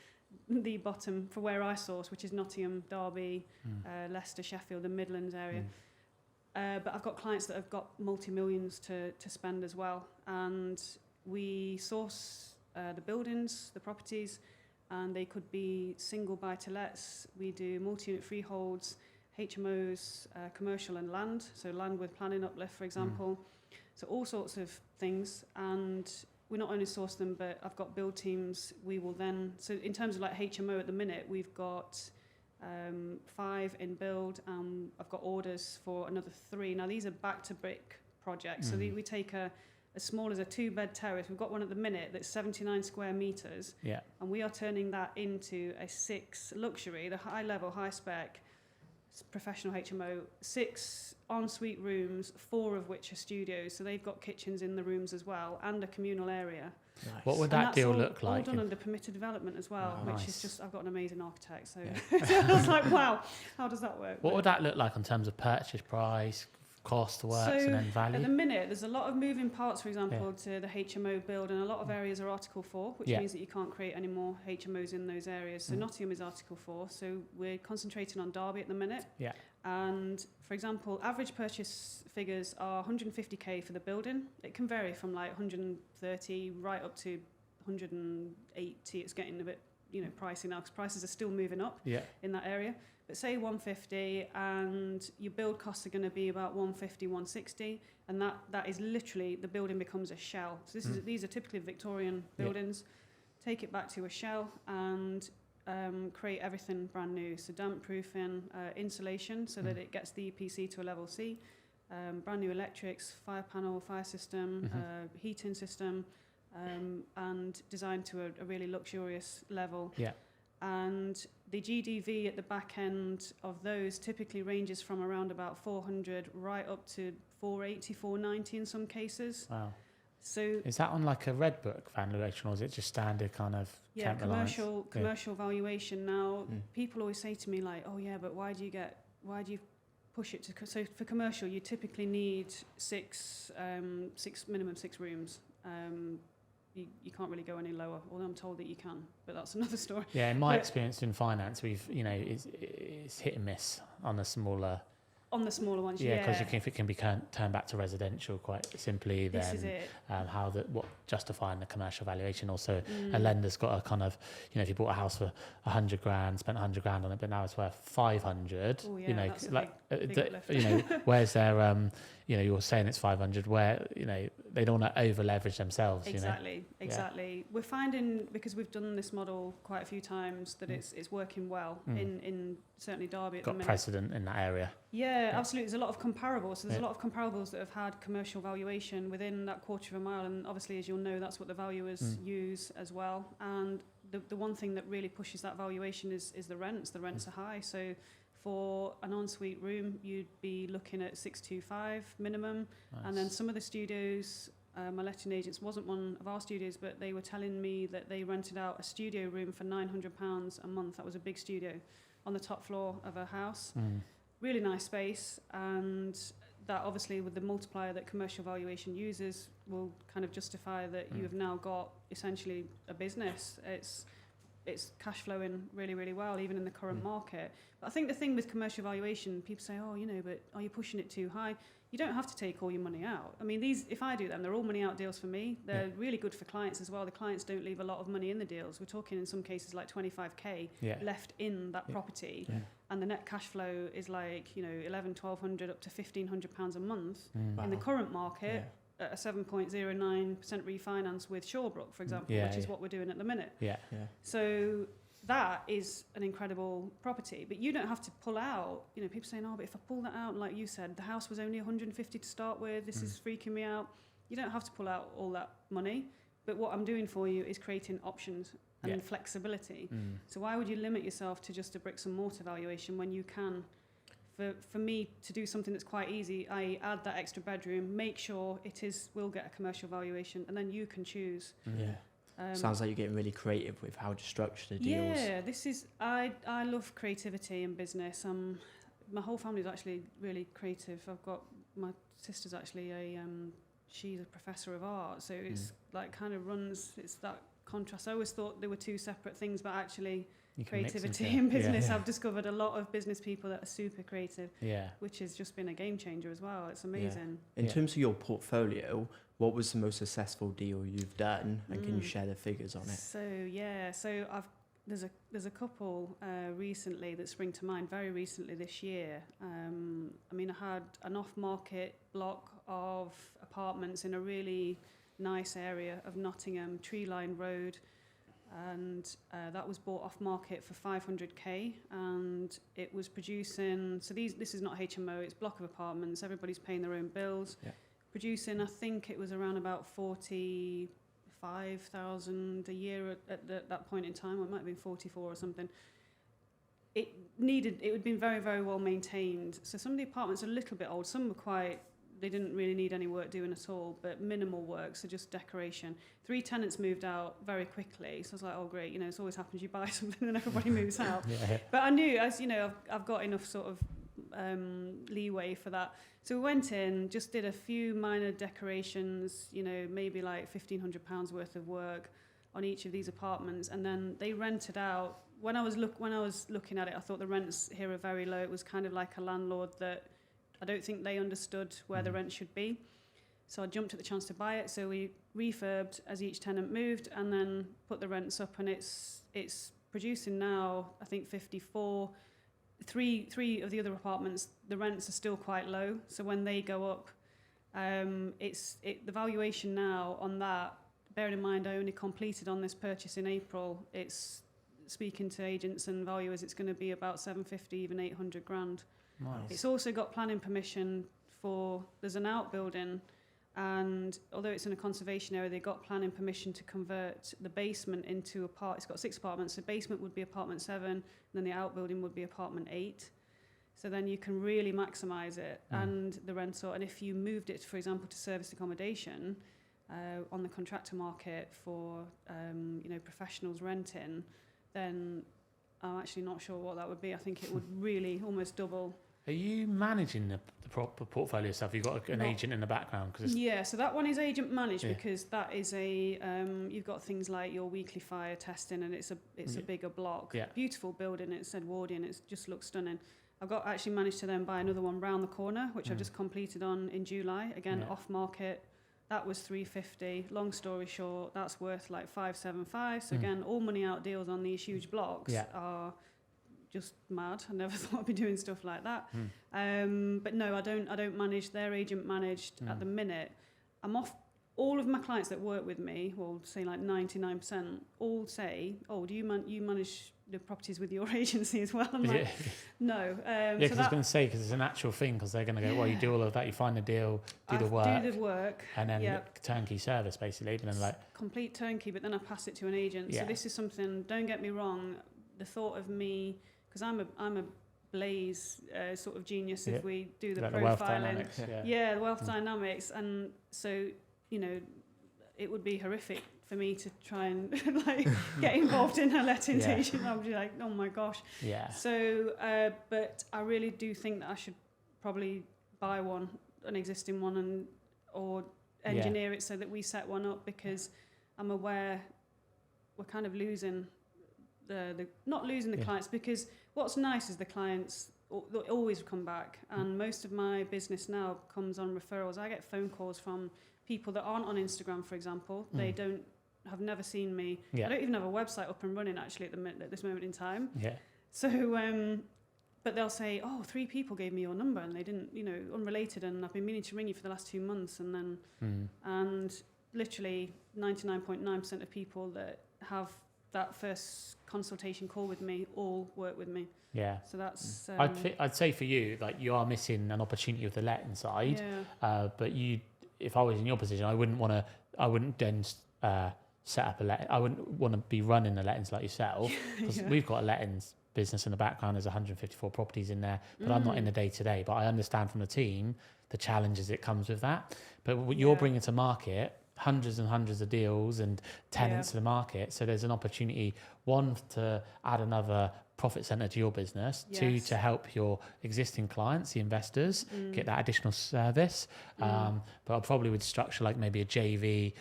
the bottom for where I source, which is Nottingham, Derby, Leicester, Sheffield, the Midlands area. But I've got clients that have got multi-millions to spend as well. And we source the buildings, the properties, and they could be single buy-to-lets. We do multi-unit freeholds, HMOs, commercial and land, so land with planning uplift, for example. So all sorts of things, and we not only source them, but I've got build teams. We will then, so in terms of like HMO at the minute, we've got 5 in build. I've got orders for another 3. Now these are back to brick projects, so we take as small as a 2-bed terrace. We've got one at the minute that's 79 square meters, and we are turning that into a 6 luxury, the high level, high spec, professional HMO, 6 ensuite rooms, 4 of which are studios. So they've got kitchens in the rooms as well, and a communal area. Nice. What would that deal look like? All done under permitted development as well, Wow, which nice. is just, I've got an amazing architect. So, so I was like, wow, how does that work? What would that look like in terms of purchase price, cost, works, and then value? At the minute, there's a lot of moving parts, for example, to the HMO build, and a lot of areas are Article 4, which means that you can't create any more HMOs in those areas. So Nottingham is Article 4, so we're concentrating on Derby at the minute. And, for example, average purchase figures are 150k for the building. It can vary from like 130 right up to 180. It's getting a bit, pricey now because prices are still moving up in that area. But say 150, and your build costs are going to be about 150, 160, and that is literally, the building becomes a shell. So these are typically Victorian buildings. Take it back to a shell and create everything brand new. So damp proofing, insulation, so that it gets the EPC to a level C, brand new electrics, fire panel, fire system, heating system, and designed to a really luxurious level. And the GDV at the back end of those typically ranges from around about 400 right up to 480, 490 in some cases. Wow. So is that on like a red book valuation, or is it just standard kind of Kent Reliance? commercial valuation. Now, people always say to me like, oh yeah, but why do you push it to, so for commercial, you typically need minimum six rooms. You can't really go any lower, although I'm told that you can, but that's another story. Yeah, in my experience in finance, it's hit and miss on the smaller ones. Yeah, because if it can be turned back to residential quite simply, then this is it. What justifying the commercial valuation. Also, a lender's got a kind of, if you bought a house for 100 grand, spent 100 grand on it, but now it's worth 500. Oh, yeah, that's big uplift. Where's their you're saying it's 500, where they don't want to over leverage themselves. Exactly. We're finding, because we've done this model quite a few times, that it's working well in certainly Derby at the minute. Got precedent in that area. Yeah, absolutely. There's a lot of comparables. So there's a lot of comparables that have had commercial valuation within that quarter of a mile, and obviously, as you'll know, that's what the valuers use as well. And the one thing that really pushes that valuation is the rents. The rents are high, so for an ensuite room, you'd be looking at 625 minimum. Nice. And then some of the studios, my letting agents, wasn't one of our studios, but they were telling me that they rented out a studio room for £900 a month. That was a big studio on the top floor of a house. Really nice space, and that obviously with the multiplier that commercial valuation uses will kind of justify that you have now got essentially a business. It's cash flowing really, really well, even in the current market. But I think the thing with commercial valuation, people say, but are you pushing it too high? You don't have to take all your money out. I mean, if I do them, they're all money out deals for me. They're really good for clients as well. The clients don't leave a lot of money in the deals. We're talking in some cases like 25k left in that property. Yeah. And the net cash flow is like, £1,100 up to £1,500 a month in the current market. Yeah. At a 7.09% refinance with Shawbrook, for example, which is what we're doing at the minute. Yeah. So that is an incredible property, but you don't have to pull out. People saying, but if I pull that out, like you said, the house was only 150 to start with. This is freaking me out. You don't have to pull out all that money, but what I'm doing for you is creating options and flexibility. So why would you limit yourself to just a bricks and mortar valuation when you can? For me to do something that's quite easy, I add that extra bedroom, make sure will get a commercial valuation, and then you can choose. Sounds like you're getting really creative with how to structure the deals. Yeah, I love creativity in business. My whole family is actually really creative. I've got my sister's actually she's a professor of art, so it's like kind of it's that contrast. I always thought they were two separate things, but actually creativity in business, I've discovered a lot of business people that are super creative, which has just been a game changer as well. It's amazing. In terms of your portfolio, what was the most successful deal you've done, and can you share the figures on it? So there's a couple recently that spring to mind, very recently this year. I had an off-market block of apartments in a really nice area of Nottingham, Tree Line Road, and that was bought off market for 500k, and it was producing, so this is not HMO, it's block of apartments, everybody's paying their own bills, producing, I think it was around about 45,000 a year at that point in time, or it might have been 44 or something. It had been very, very well maintained. So some of the apartments are a little bit old, some were they didn't really need any work doing at all, but minimal work, so just decoration. 3 tenants moved out very quickly, so I was like, oh great, this always happens, you buy something and everybody moves out. But I knew, as I've got enough sort of leeway for that. So we went in, just did a few minor decorations, maybe like £1,500 worth of work on each of these apartments, and then they rented out. When I was looking at it, I thought the rents here are very low. It was kind of like a landlord that I don't think they understood where the rent should be. So I jumped at the chance to buy it. So we refurbed as each tenant moved, and then put the rents up, and it's producing now, I think 54. Three of the other apartments, the rents are still quite low. So when they go up, the valuation now on that, bearing in mind I only completed on this purchase in April, it's speaking to agents and valuers, it's going to be about 750, even 800 grand. Nice. It's also got planning permission there's an outbuilding And although it's in a conservation area, they got planning permission to convert the basement into it's got 6 apartments. The basement would be apartment 7, and then the outbuilding would be apartment 8. So then you can really maximise it and the rental. And if you moved it, for example, to service accommodation on the contractor market for professionals renting, then I'm actually not sure what that would be. I think it would really almost double. Are you managing the proper portfolio stuff? You've got an agent in the background? Yeah, so that one is agent managed because that is you've got things like your weekly fire testing, and it's a bigger block. Yeah. Beautiful building, it's Edwardian, it just looks stunning. I've actually managed to then buy another one round the corner, which I've just completed on in July. Again, off market. That was 350. Long story short, that's worth like 575. So again, all money out deals on these huge blocks are just mad. I never thought I'd be doing stuff like that. But no, I don't manage. They're agent managed at the minute. I'm off. All of my clients that work with me, well, say like 99%, all say, "Oh, do you manage the properties with your agency as well?" I'm like, no. Because I was going to say, because it's a natural thing, because they're going to go, well, you do all of that, you find the deal, do the work, and then turnkey service basically, and then complete turnkey. But then I pass it to an agent. So this is something. Don't get me wrong. The thought of me, because I'm a Blaze sort of genius. If we do the profiling, wealth dynamics, the wealth dynamics, and so. It would be horrific for me to try and get involved in a lettings agent. I would be like, oh my gosh. Yeah. So, but I really do think that I should probably buy an existing one, or engineer it so that we set one up, because I'm aware we're kind of losing not losing the clients, because what's nice is the clients always come back, and most of my business now comes on referrals. I get phone calls from people that aren't on Instagram, for example. They have never seen me. I don't even have a website up and running actually at this moment in time. Yeah. So, but they'll say, "Oh, 3 people gave me your number, and they didn't, unrelated, and I've been meaning to ring you for the last 2 months." And then, and literally 99.9% of people that have that first consultation call with me all work with me. Yeah. So that's. I'd say for you, like, you are missing an opportunity with the letting side. Yeah. But if I was in your position, I wouldn't then set up I wouldn't want to be running the lettings like yourself, because we've got a lettings business in the background. There's 154 properties in there, but I'm not in the day to day. But I understand from the team the challenges that comes with that. But what you're bringing to market, hundreds and hundreds of deals and tenants to the market. So there's an opportunity, one, to add another profit center to your business, 2, to help your existing clients, the investors, get that additional service. But I probably would structure like maybe a JV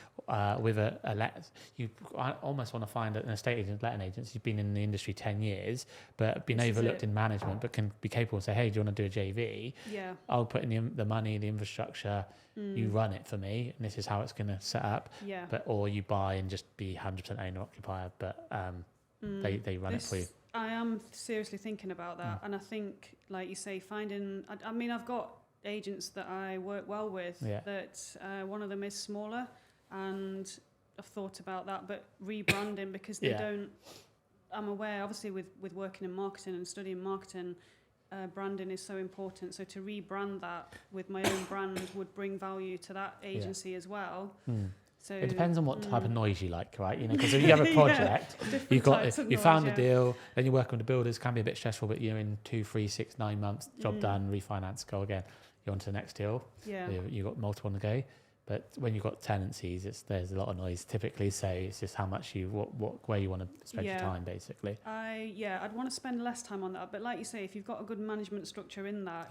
with I almost want to find an estate agent, letting agents who've been in the industry 10 years, but been overlooked in management, but can be capable and say, "Hey, do you want to do a JV? Yeah. I'll put in the money, the infrastructure, you run it for me, and this is how it's going to set up." Yeah. Or you buy and just be 100% owner occupier, but they run it for you. I am seriously thinking about that, and I think, like you say, I mean, I've got agents that I work well with, that one of them is smaller, and I've thought about that, but rebranding, because they don't, I'm aware, obviously with working in marketing and studying marketing, branding is so important. So to rebrand that with my own brand would bring value to that agency as well. So it depends on what type of noise you like, right? Because if you have a project, you found a deal, then you're working with the builders, can be a bit stressful, but you're in 2, 3, 6, 9 months, job done, refinance, go again. You're on to the next deal. Yeah. You've got multiple on the go. But when you've got tenancies, there's a lot of noise typically. So it's just how much where you want to spend your time, basically. I'd want to spend less time on that. But like you say, if you've got a good management structure in that,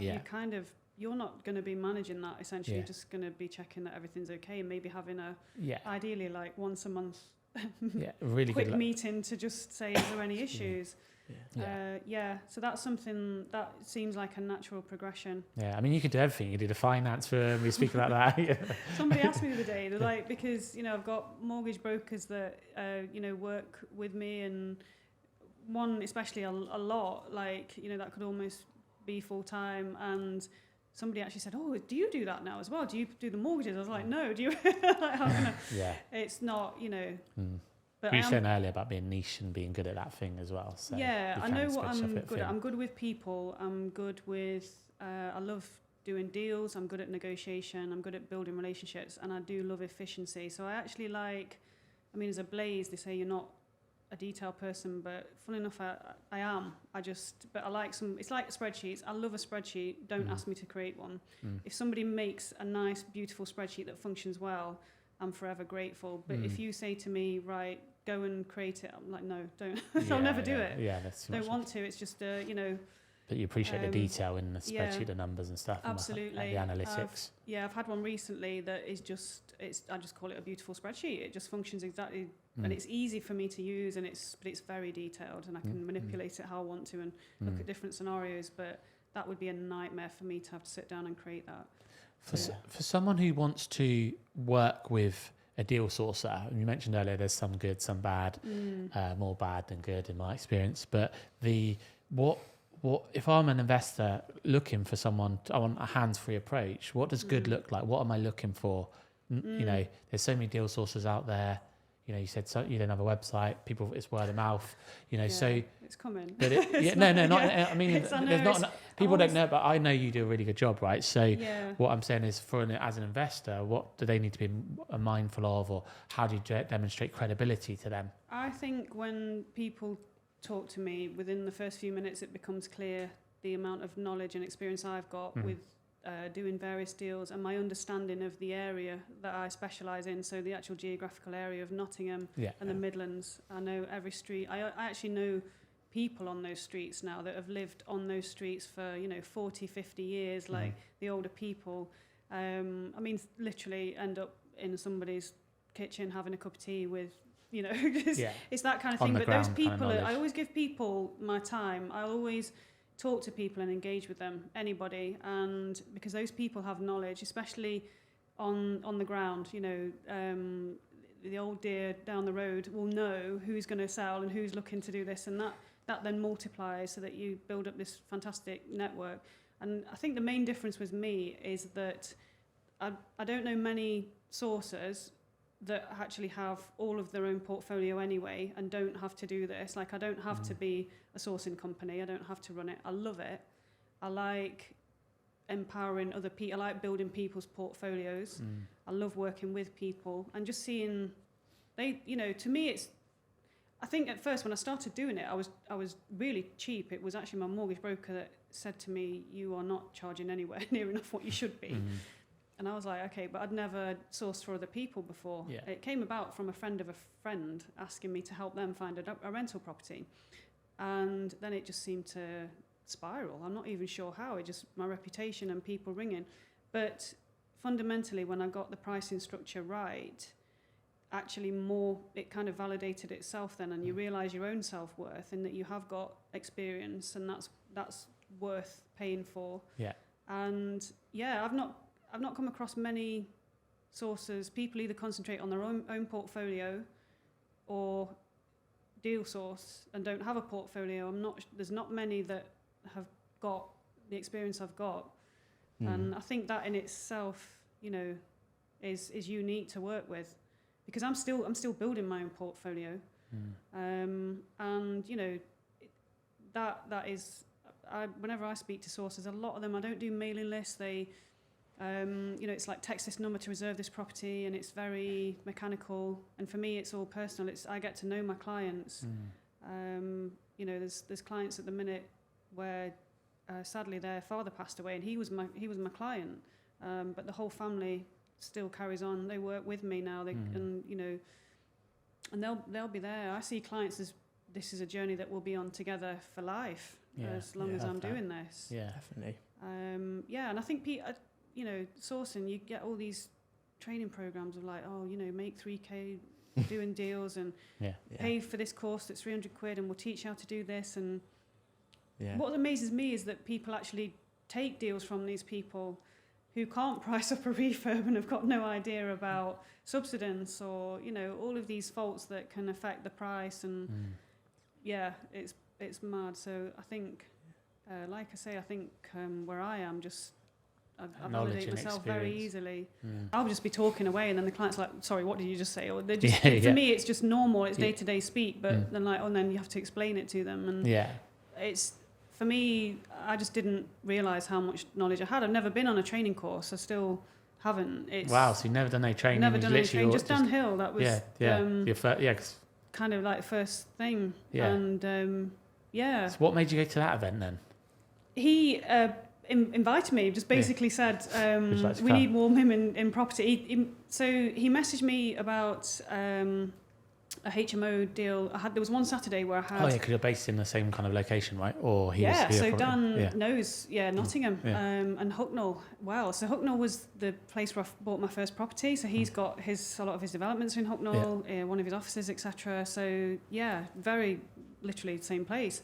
you're not going to be managing that, essentially. You're just going to be checking that everything's okay, and maybe having ideally like once a month really quick meeting to just say, is there any issues? So that's something that seems like a natural progression. I mean, you could do everything. You do the finance firm, we speak about that. Somebody asked me the other day, they're like, because I've got mortgage brokers that work with me, and one especially a lot, like that could almost be full time. And somebody actually said, "Oh, do you do that now as well? Do you do the mortgages?" I was like, "No, do you?" Like, how can I? It's not, But you were saying earlier about being niche and being good at that thing as well. So I know what I'm good at. I'm good with people. I'm good with, I love doing deals, I'm good at negotiation, I'm good at building relationships, and I do love efficiency. So I actually as a Blaze, they say you're not a detail person, but funnily enough, I am. But I like it's like spreadsheets. I love a spreadsheet. Don't ask me to create one. If somebody makes a nice, beautiful spreadsheet that functions well, I'm forever grateful. But if you say to me, right, go and create it, I'm like, no, don't. I'll never do it. Yeah, that's don't want to. It's just, But you appreciate the detail in the spreadsheet, the numbers and stuff. Absolutely. And the analytics. I've had one recently that is I just call it a beautiful spreadsheet. It just functions exactly, and it's easy for me to use, but it's very detailed, and I can manipulate it how I want to and look at different scenarios. But that would be a nightmare for me to have to sit down and create that. For someone who wants to work with a deal sourcer, and you mentioned earlier there's some good, some bad, more bad than good in my experience. But what if I'm an investor looking for someone, I want a hands-free approach, what does good look like? What am I looking for? There's so many deal sources out there. You said you don't have a website. It's word of mouth. So it's coming. But I mean, people don't know, but I know you do a really good job, right? So what I'm saying is, as an investor, what do they need to be mindful of, or how do you demonstrate credibility to them? I think when people talk to me, within the first few minutes, it becomes clear the amount of knowledge and experience I've got with doing various deals, and my understanding of the area that I specialise in. So the actual geographical area of Nottingham and the Midlands. I know every street. I actually know people on those streets now that have lived on those streets for 40, 50 years, like the older people. Literally end up in somebody's kitchen having a cup of tea with it's that kind of thing. But those people, I always give people my time. I always talk to people and engage with them, anybody, and because those people have knowledge, especially on the ground. The old dear down the road will know who's going to sell and who's looking to do this, and that then multiplies so that you build up this fantastic network. And I think the main difference with me is that I don't know many sourcers that actually have all of their own portfolio anyway and don't have to do this. Like, I don't have to be a sourcing company. I don't have to run it. I love it. I like empowering other people. I like building people's portfolios. I love working with people and just seeing to me I think at first when I started doing it, I was really cheap. It was actually my mortgage broker that said to me, you are not charging anywhere near enough what you should be. And I was like, okay, but I'd never sourced for other people before. Yeah. It came about from a friend of a friend asking me to help them find a rental property. And then it just seemed to spiral. I'm not even sure how. It just, my reputation and people ringing. But fundamentally, when I got the pricing structure right, actually it kind of validated itself then, and you realise your own self-worth and that you have got experience, and that's worth paying for. Yeah. And I've not come across many sources. People either concentrate on their own portfolio or deal source and don't have a portfolio. There's not many that have got the experience I've got. And I think that in itself, is unique to work with, because I'm still building my own portfolio. That is, whenever I speak to sources, a lot of them, I don't do mailing lists. They it's like text this number to reserve this property, and it's very mechanical. And for me, it's all personal. I get to know my clients. There's clients at the minute where sadly their father passed away, and he was my client. But the whole family still carries on. They work with me now. And they'll be there. I see clients as this is a journey that we'll be on together for life, as long as I'm doing this. Yeah, definitely. And I think sourcing, you get all these training programs of like, make 3K doing deals and pay for this course that's 300 quid and we'll teach you how to do this. And what amazes me is that people actually take deals from these people who can't price up a refurb and have got no idea about subsidence or, all of these faults that can affect the price. And it's mad. So I think, like I say, where I am, just I validate myself very easily. I'll just be talking away, and then the client's like, "Sorry, what did you just say?" Or they just, for me, it's just normal. It's day-to-day speak, but then then you have to explain it to them, and for me, I just didn't realise how much knowledge I had. I've never been on a training course. I still haven't. Wow, so you've never done any training? Never done any training, just downhill. That was your first, kind of like the first thing. Yeah. And So what made you go to that event then? He invited me, just basically said, we need more women in property. So he messaged me about a HMO deal. There was one Saturday where I had... Oh yeah, because you're based in the same kind of location, right? Or he yeah, was so probably, Dan knows, Nottingham and Hucknall. Wow, so Hucknall was the place where I bought my first property. So he's got a lot of his developments in Hucknall, one of his offices, etc. So yeah, very literally the same place.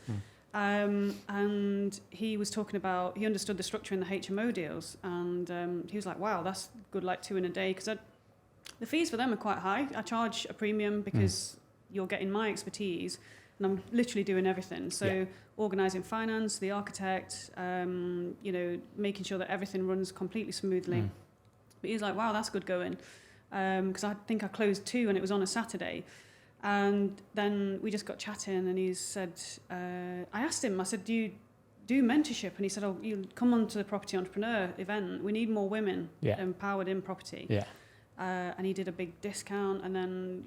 And he was talking about, he understood the structure in the HMO deals, and he was like, wow, that's good, like 2 in a day, because the fees for them are quite high. I charge a premium because you're getting my expertise, and I'm literally doing everything. So organising finance, the architect, making sure that everything runs completely smoothly. But he's like, wow, that's good going, because I think I closed 2 and it was on a Saturday. And then we just got chatting, and he said, I asked him, I said, do you do mentorship? And he said, oh, you come on to the Property Entrepreneur event. We need more women empowered in property. Yeah. And he did a big discount, and then,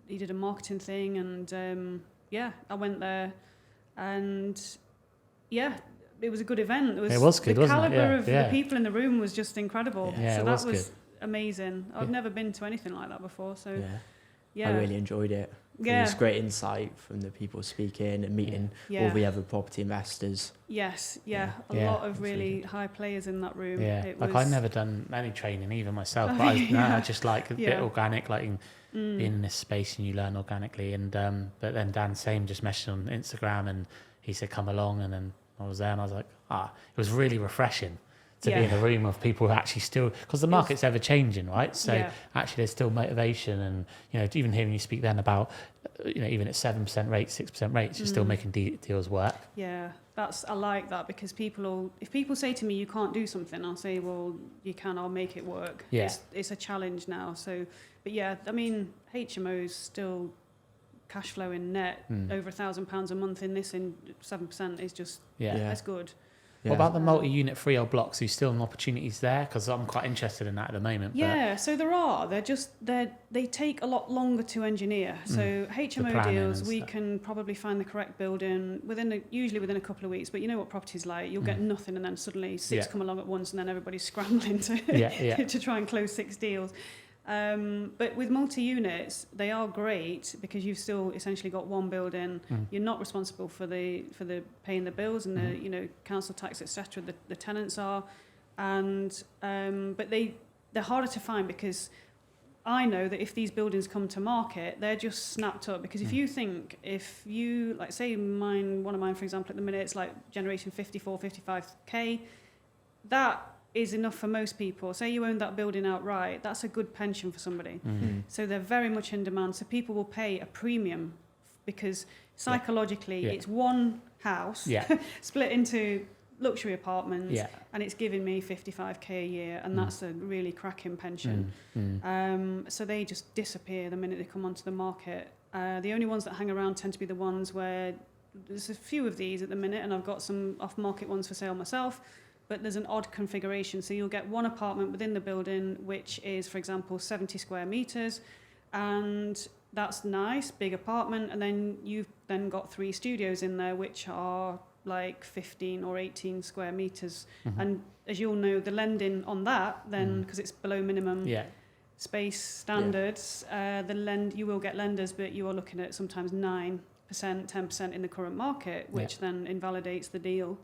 he did a marketing thing, and I went there, and it was a good event. It was good, the caliber of the people in the room was just incredible. Yeah, so that was good. Amazing. I've never been to anything like that before, so... I really enjoyed it. It was great insight from the people speaking and meeting all the other property investors. Yes, a lot of really high players in that room. Yeah, I've never done any training even myself, but I just like a bit organic, like being in this space, and you learn organically. And but then Dan Same just messaged on Instagram, and he said come along, and then I was there, and I was like, it was really refreshing to be in a room of people who actually still, because the market's ever changing, right? So actually there's still motivation, and even hearing you speak then about, even at 7% rates, 6% rates, you're still making deals work. Yeah, I like that, because if people say to me, you can't do something, I'll say, well, you can, I'll make it work. Yeah. It's a challenge now. So, but yeah, I mean, HMO's still cash flowing net over £1,000 a month in 7% is just, that's good. Yeah. What about the multi-unit freehold blocks? Are you still in opportunities there? Because I'm quite interested in that at the moment. Yeah, so there are. They take a lot longer to engineer. So HMO deals, we can probably find the correct building usually within a couple of weeks. But you know what property's like. You'll get nothing, and then suddenly 6 come along at once, and then everybody's scrambling to try and close 6 deals. But with multi-units, they are great because you've still essentially got one building. You're not responsible for the paying the bills and the council tax, etc. The tenants are, and but they're harder to find, because I know that if these buildings come to market, they're just snapped up. Because if you like say one of mine for example at the minute, it's like generating 55k, that is enough for most people. Say you own that building outright, that's a good pension for somebody. So they're very much in demand. So people will pay a premium, because psychologically it's one house split into luxury apartments, and it's giving me 55k a year, and that's a really cracking pension. So they just disappear the minute they come onto the market. The only ones that hang around tend to be the ones where there's a few of these at the minute, and I've got some off-market ones for sale myself. But there's an odd configuration. So you'll get one apartment within the building, which is, for example, 70 square meters. And that's nice, big apartment. And then you've then got 3 studios in there, which are like 15 or 18 square meters. And as you'll know, the lending on that, then, because it's below minimum space standards, you will get lenders, but you are looking at sometimes 9%, 10% in the current market, which then invalidates the deal.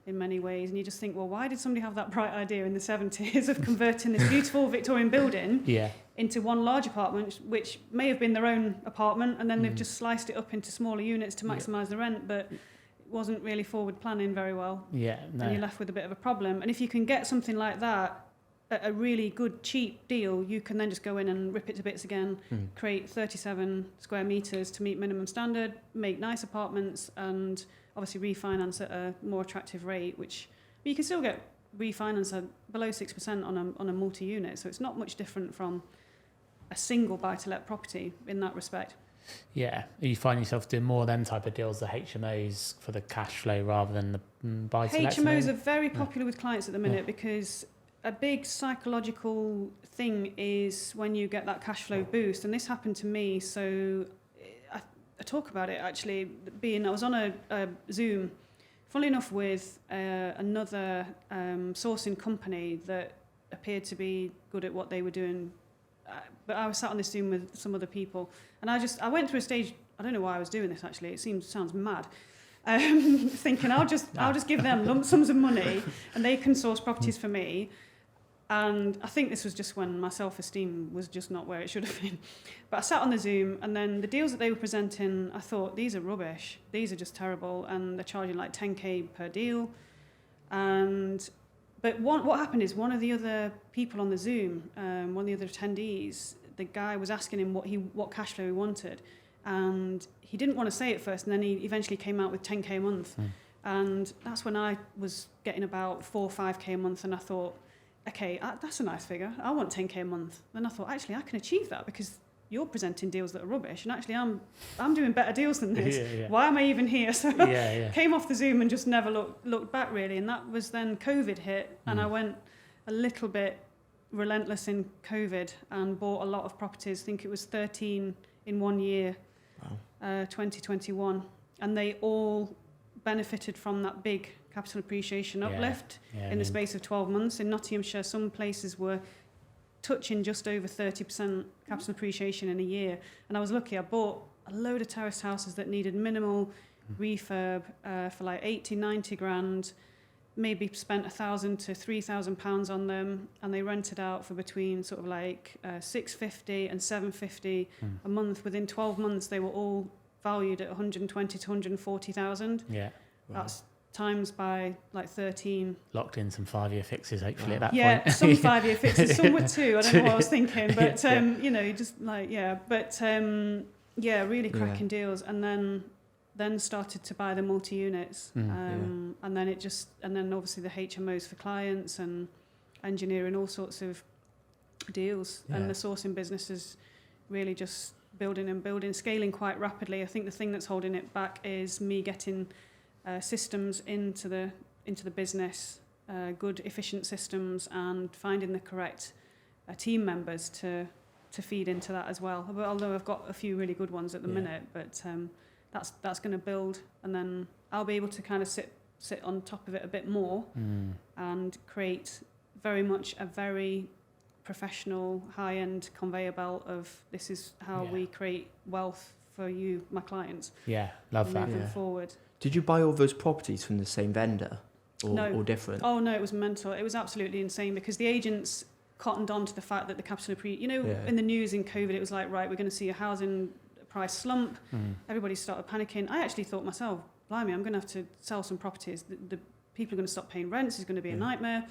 In many ways, and you just think, well, why did somebody have that bright idea in the 70s of converting this beautiful Victorian building into one large apartment, which may have been their own apartment, and then they've just sliced it up into smaller units to maximise the rent, but it wasn't really forward planning very well. And you're left with a bit of a problem. And if you can get something like that at a really good, cheap deal, you can then just go in and rip it to bits again, create 37 square meters to meet minimum standard, make nice apartments, and obviously refinance at a more attractive rate, which you can still get refinance at below 6% on a multi-unit. So it's not much different from a single buy-to-let property in that respect. Yeah. You find yourself doing more of them type of deals, the HMOs for the cash flow rather than the buy-to-lets? HMOs are very popular with clients at the minute because a big psychological thing is when you get that cash flow boost, and this happened to me. So I talk about it actually. I was on a Zoom, funnily enough, with another sourcing company that appeared to be good at what they were doing. But I was sat on this Zoom with some other people, and I went through a stage. I don't know why I was doing this actually. It sounds mad. Thinking I'll just give them lump sums of money, and they can source properties for me. And I think this was just when my self-esteem was just not where it should have been. But I sat on the Zoom, and then the deals that they were presenting, I thought, these are rubbish. These are just terrible, and they're charging like 10k per deal. But what happened is one of the other people on the Zoom, one of the other attendees, the guy was asking him what cash flow he wanted, and he didn't want to say it first, and then he eventually came out with 10k a month. And that's when I was getting about 4 or 5k a month, and I thought, okay, that's a nice figure. I want 10k a month. Then I thought, actually, I can achieve that because you're presenting deals that are rubbish, and actually I'm doing better deals than this. Why am I even here? So came off the Zoom and just never looked back really. And that was then COVID hit, and I went a little bit relentless in COVID and bought a lot of properties. I think it was 13 in 1 year, 2021, and they all benefited from that big capital appreciation uplift in the space of 12 months. In Nottinghamshire, some places were touching just over 30% capital appreciation in a year. And I was lucky, I bought a load of terraced houses that needed minimal refurb for like 80, 90 grand, maybe spent £1,000 to £3,000 on them, and they rented out for between sort of like £650 and £750 a month. Within 12 months, they were all valued at 120 to 140,000. Yeah. That's times by like 13. Locked in some 5-year fixes hopefully at that point. Yeah, some 5-year fixes, some were 2. I don't know what I was thinking, but you know, just like really cracking deals, and then started to buy the multi-units, and then obviously the HMOs for clients and engineering all sorts of deals, and the sourcing business is really just building, scaling quite rapidly. I think the thing that's holding it back is me getting systems into the business, good efficient systems, and finding the correct team members to feed into that as well. Although I've got a few really good ones at the minute, but that's going to build, and then I'll be able to kind of sit on top of it a bit more and create very much a very professional high-end conveyor belt of this is how we create wealth for you, my clients. Love that. Moving forward. Did you buy all those properties from the same vendor or different? Oh, no, it was mental. It was absolutely insane because the agents cottoned on to the fact that the capital in the news in COVID, it was like, right, we're going to see a housing price slump. Everybody started panicking. I actually thought myself, blimey, I'm going to have to sell some properties. The people are going to stop paying rents. It's going to be a nightmare.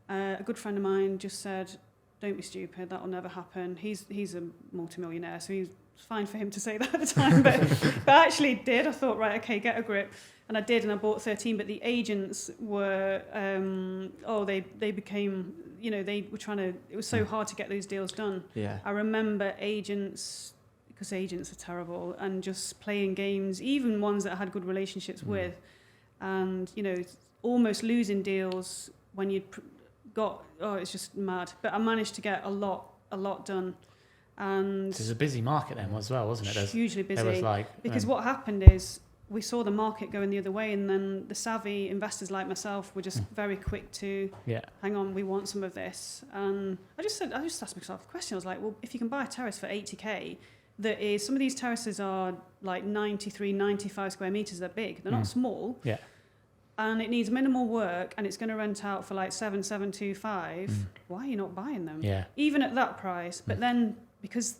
A good friend of mine just said, don't be stupid, that'll never happen. He's a multimillionaire, so he's fine for him to say that at the time, but I actually did. I thought, right, okay, get a grip, and I did, and I bought 13. But the agents were, they became, they were trying to. It was so hard to get those deals done. I remember agents, because agents are terrible, and just playing games, even ones that I had good relationships with, and almost losing deals when you'd it's just mad. But I managed to get a lot done. And it was a busy market then as well, wasn't it? Hugely busy. There was because what happened is we saw the market going the other way, and then the savvy investors like myself were just very quick to hang on, we want some of this. And I just asked myself a question. I was like, well, if you can buy a terrace for 80k, some of these terraces are like 93, 95 square meters. They're big. They're not small. Yeah. And it needs minimal work, and it's going to rent out for like 725. Why are you not buying them? Yeah. Even at that price. But then, because,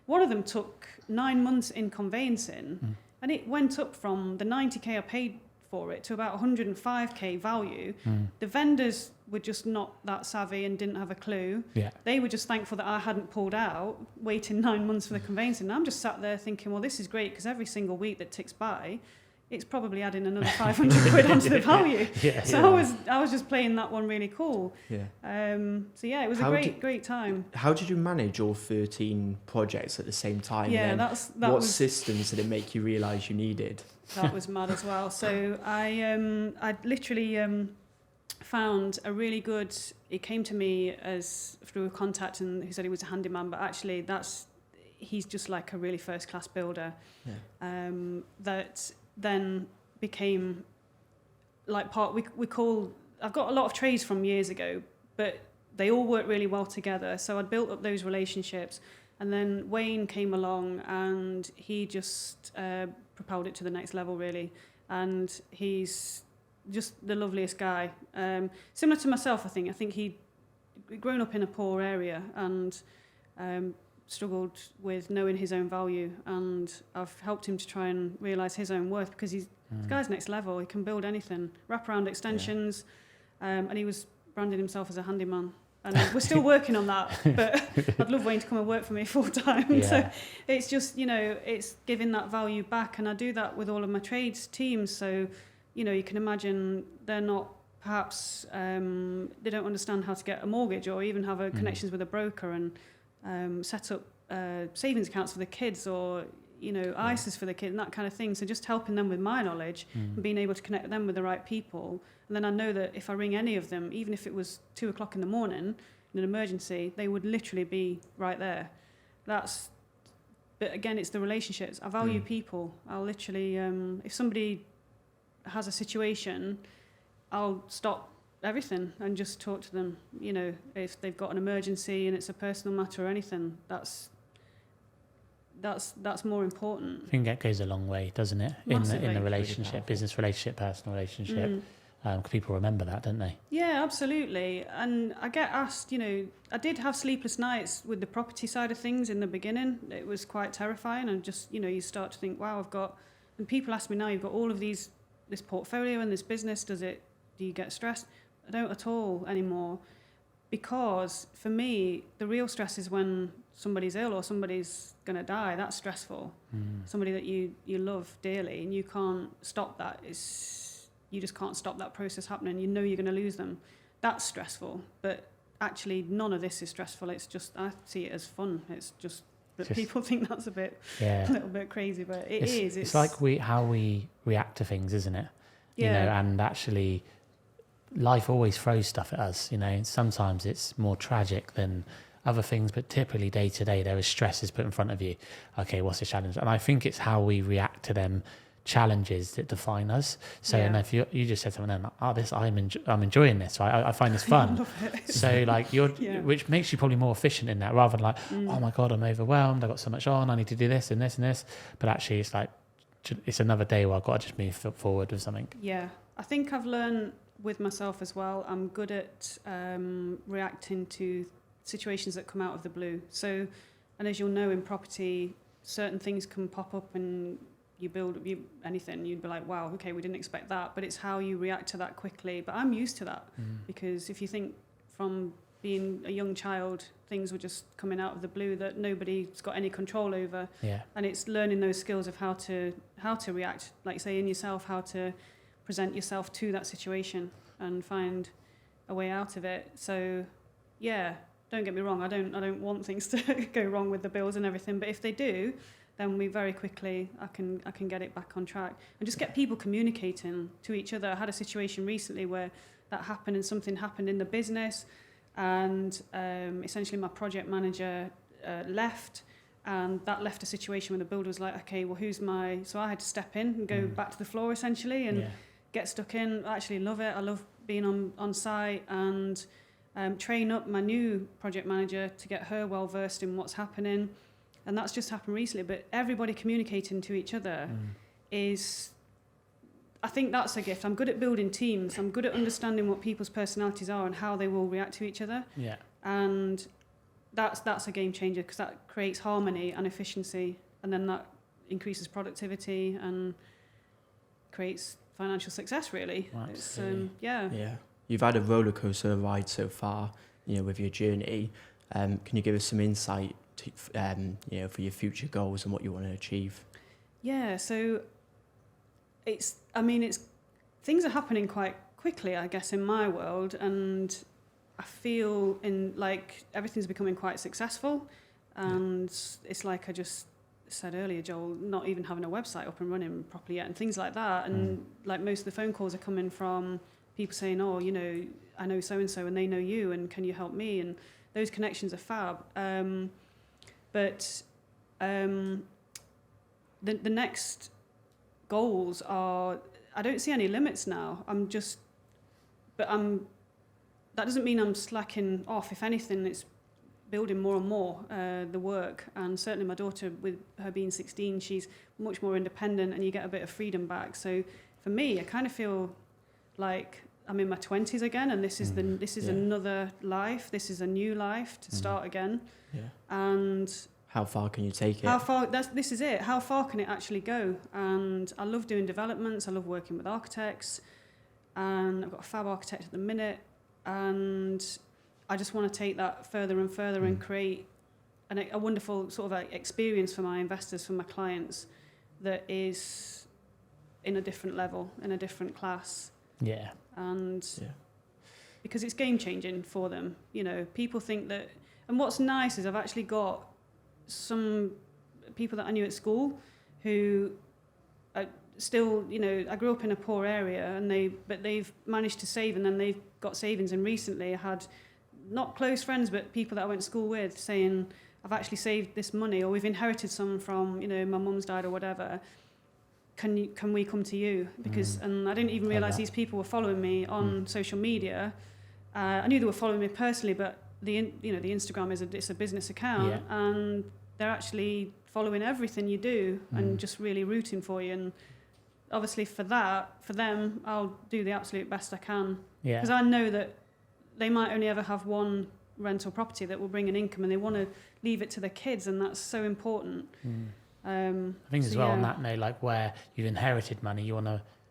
one of them took 9 months in conveyancing, and it went up from the 90k I paid for it to about 105k value. The vendors were just not that savvy and didn't have a clue. Yeah. They were just thankful that I hadn't pulled out, waiting 9 months for the conveyancing. And I'm just sat there thinking, well, this is great, because every single week that ticks by, it's probably adding another 500 quid onto the value. So Yeah. I was just playing that one really cool. Yeah. So yeah, it was great time. How did you manage all 13 projects at the same time? Yeah, what systems did it make you realise you needed? That was mad as well. So I literally found a really good. It came to me as through a contact, and he said he was a handyman, but actually he's just like a really first class builder. Yeah. That then became like I've got a lot of trades from years ago, but they all work really well together. So I'd built up those relationships, and then Wayne came along and he just propelled it to the next level really. And he's just the loveliest guy. Similar to myself, I think he'd grown up in a poor area and struggled with knowing his own value, and I've helped him to try and realise his own worth, because the guy's next level. He can build anything, wraparound extensions, and he was branding himself as a handyman. And we're still working on that, but I'd love Wayne to come and work for me full time. Yeah. So it's just, it's giving that value back, and I do that with all of my trades teams. So, you can imagine they're not perhaps, they don't understand how to get a mortgage or even have connections with a broker and set up savings accounts for the kids, or ISAs for the kids and that kind of thing. So just helping them with my knowledge and being able to connect them with the right people, and then I know that if I ring any of them, even if it was 2:00 in the morning in an emergency, they would literally be right there. But again, it's the relationships. I value people. I'll literally if somebody has a situation, I'll stop everything and just talk to them. If they've got an emergency and it's a personal matter or anything, that's more important. I think that goes a long way, doesn't it? Massively. In the relationship, business relationship, personal relationship. Because people remember that, don't they? Yeah, absolutely. And I get asked, I did have sleepless nights with the property side of things in the beginning. It was quite terrifying, and just, you start to think, wow, and people ask me now, you've got all of this portfolio and this business, do you get stressed? I don't at all anymore, because for me, the real stress is when somebody's ill or somebody's going to die. That's stressful. Somebody that you love dearly, and you can't stop that. You just can't stop that process happening. You're going to lose them. That's stressful. But actually, none of this is stressful. It's just, I see it as fun. It's just that people think that's a little bit crazy, but it is. It's like how we react to things, isn't it? Yeah. And actually, life always throws stuff at us. Sometimes it's more tragic than other things, but typically day to day there is stresses put in front of you. Okay, what's the challenge? And I think it's how we react to them challenges that define us. So, and if you just said something then, I'm enjoying this. So I find this fun. I love it. So like which makes you probably more efficient in that, rather than like, oh my God, I'm overwhelmed. I've got so much on. I need to do this and this and this. But actually, it's like it's another day where I've got to just move forward with something. Yeah, I think I've learned with myself as well. I'm good at reacting to situations that come out of the blue. So, and as you'll know, in property, certain things can pop up, and you build anything, you'd be like, wow, okay, we didn't expect that. But it's how you react to that quickly. But I'm used to that, because if you think from being a young child, things were just coming out of the blue that nobody's got any control over. Yeah. And it's learning those skills of how to react, like say in yourself, how to present yourself to that situation and find a way out of it. So yeah, don't get me wrong, I don't want things to go wrong with the bills and everything, but if they do, then we very quickly I can get it back on track and just get people communicating to each other. I had a situation recently where that happened, and something happened in the business, and essentially my project manager left, and that left a situation where the builder was like, okay, well so I had to step in and go back to the floor essentially and get stuck in. I actually love it. I love being on site and train up my new project manager to get her well versed in what's happening. And that's just happened recently, but everybody communicating to each other I think that's a gift. I'm good at building teams. I'm good at understanding what people's personalities are and how they will react to each other. Yeah. And that's a game changer, because that creates harmony and efficiency, and then that increases productivity and creates financial success, really. It's, yeah. You've had a rollercoaster ride so far, with your journey. Can you give us some insight to, for your future goals and what you want to achieve? Yeah, so it's things are happening quite quickly, I guess, in my world, and I feel like everything's becoming quite successful, and it's like I just said earlier, Joel, not even having a website up and running properly yet and things like that, and like most of the phone calls are coming from people saying, oh, you know, I know so and so and they know you and can you help me, and those connections are fab. But the next goals are, I don't see any limits now. That doesn't mean I'm slacking off. If anything, it's building more and more the work. And certainly my daughter, with her being 16, she's much more independent and you get a bit of freedom back. So for me, I kind of feel like I'm in my 20s again, and this is another life. This is a new life to start again. Yeah. And how far can you take it? This is it. How far can it actually go? And I love doing developments. I love working with architects, and I've got a fab architect at the minute, and I just want to take that further and further and create a wonderful sort of experience for my investors, for my clients, that is in a different level, in a different class. Yeah. And because it's game changing for them, you know, people think that. And what's nice is I've actually got some people that I knew at school who are still, you know, I grew up in a poor area, and they've managed to save, and then they've got savings. And recently I had not close friends, but people that I went to school with saying, I've actually saved this money, or we've inherited some from, you know, my mum's died or whatever. Can we come to you? Because and I didn't even realise these people were following me on social media. I knew they were following me personally, but the Instagram it's a business account, and they're actually following everything you do and just really rooting for you. And obviously for them, I'll do the absolute best I can, because I know that they might only ever have one rental property that will bring an income, and they want to leave it to their kids, and that's so important. I think as well on that note, like where you've inherited money,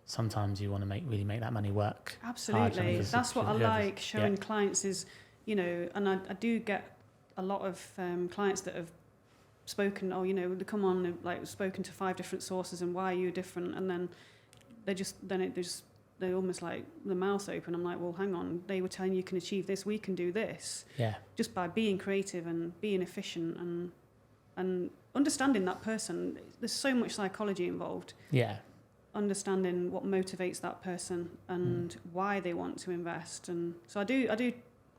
sometimes you want to make that money work. Absolutely. That's what I like showing clients is, you know, and I do get a lot of clients that have spoken, oh, you know, they come on, like spoken to 5 different sources, and why are you different? And then they're almost like the mouth open. I'm like, well, hang on, they were telling you can achieve this, we can do this. Yeah. Just by being creative and being efficient and understanding that person. There's so much psychology involved. Yeah. Understanding what motivates that person and why they want to invest. And so I do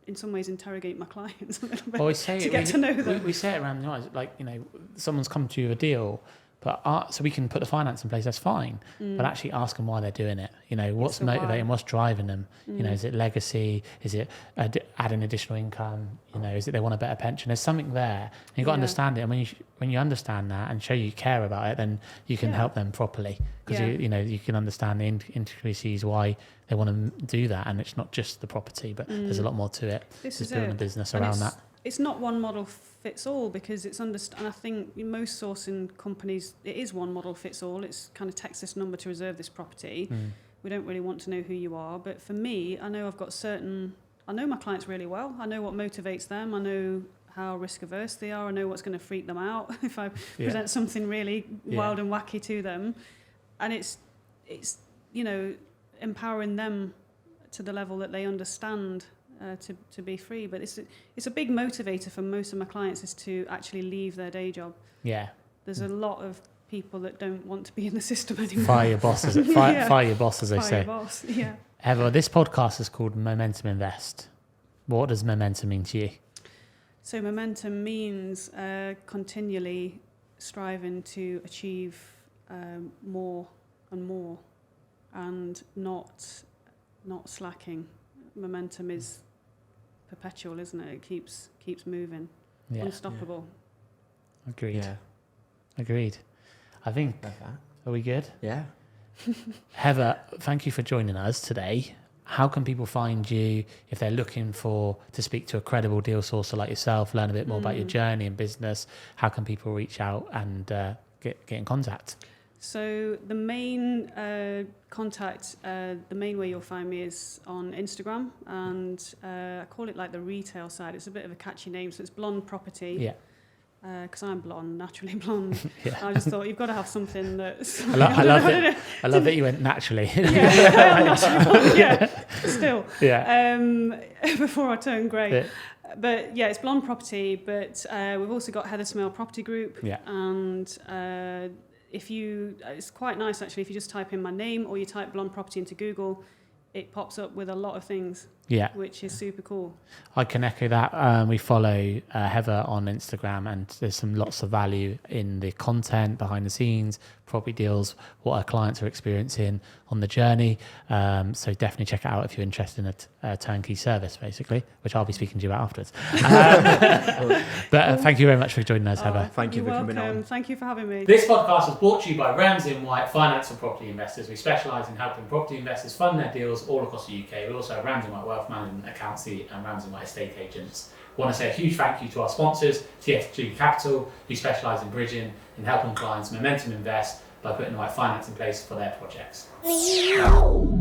in some ways interrogate my clients a little bit to get to know them. We say it around the eyes, like, you know, someone's come to you with a deal, but so we can put the finance in place, that's fine. But actually ask them why they're doing it. You know, what's motivating, what's driving them? You know, is it legacy? Is it adding additional income? You know, is it they want a better pension? There's something there. And you've got to understand it. And when you understand that and show you care about it, then you can help them properly. Because, you can understand the intricacies why they want to do that. And it's not just the property, but there's a lot more to it. This is building a business around that. It's not one model fits all, because it's and I think in most sourcing companies, it is one model fits all. It's kind of text this number to reserve this property. We don't really want to know who you are. But for me, I know I know my clients really well. I know what motivates them. I know how risk averse they are. I know what's going to freak them out if I present something really wild and wacky to them. And it's you know, empowering them to the level that they understand to be free. But it's a big motivator for most of my clients is to actually leave their day job. Yeah. There's a lot of people that don't want to be in the system anymore. Fire your boss, as they say. Your boss, yeah. Heather, this podcast is called Momentum Invest. What does momentum mean to you? So momentum means continually striving to achieve more and more, and not slacking. Momentum is perpetual, isn't it? It keeps moving. Unstoppable. Agreed. Agreed. I think, are we good? Yeah. Heather, thank you for joining us today. How can people find you if they're looking to speak to a credible deal sourcer like yourself, learn a bit more about your journey in business? How can people reach out and get in contact? So the main the main way you'll find me is on Instagram, and I call it like the retail side. It's a bit of a catchy name, so it's Blonde Property. Yeah. because I'm blonde, naturally blonde. Yeah. I just thought you've got to have something that's. I love that you went naturally. Yeah, I am naturally blonde. Yeah, still. Yeah. Before I turn grey. Yeah. But yeah, it's Blonde Property. But we've also got Heather Smail Property Group. Yeah. And it's quite nice actually. If you just type in my name or you type Blonde Property into Google, it pops up with a lot of things. Yeah. Which is super cool. I can echo that. We follow Heather on Instagram, and there's lots of value in the content behind the scenes, property deals, what our clients are experiencing on the journey. So definitely check it out if you're interested in a turnkey service, basically, which I'll be speaking to you about afterwards. But thank you very much for joining us, Heather. Thank you for coming on. Thank you for having me. This podcast was brought to you by Ramsey & White Finance and Property Investors. We specialise in helping property investors fund their deals all across the UK. We also have Ramsey & White Wealth Management, Accountancy and Ramsey & White Estate Agents. I want to say a huge thank you to our sponsors, TFG Capital, who specialise in bridging and helping clients momentum invest by putting the right finance in place for their projects. Yo.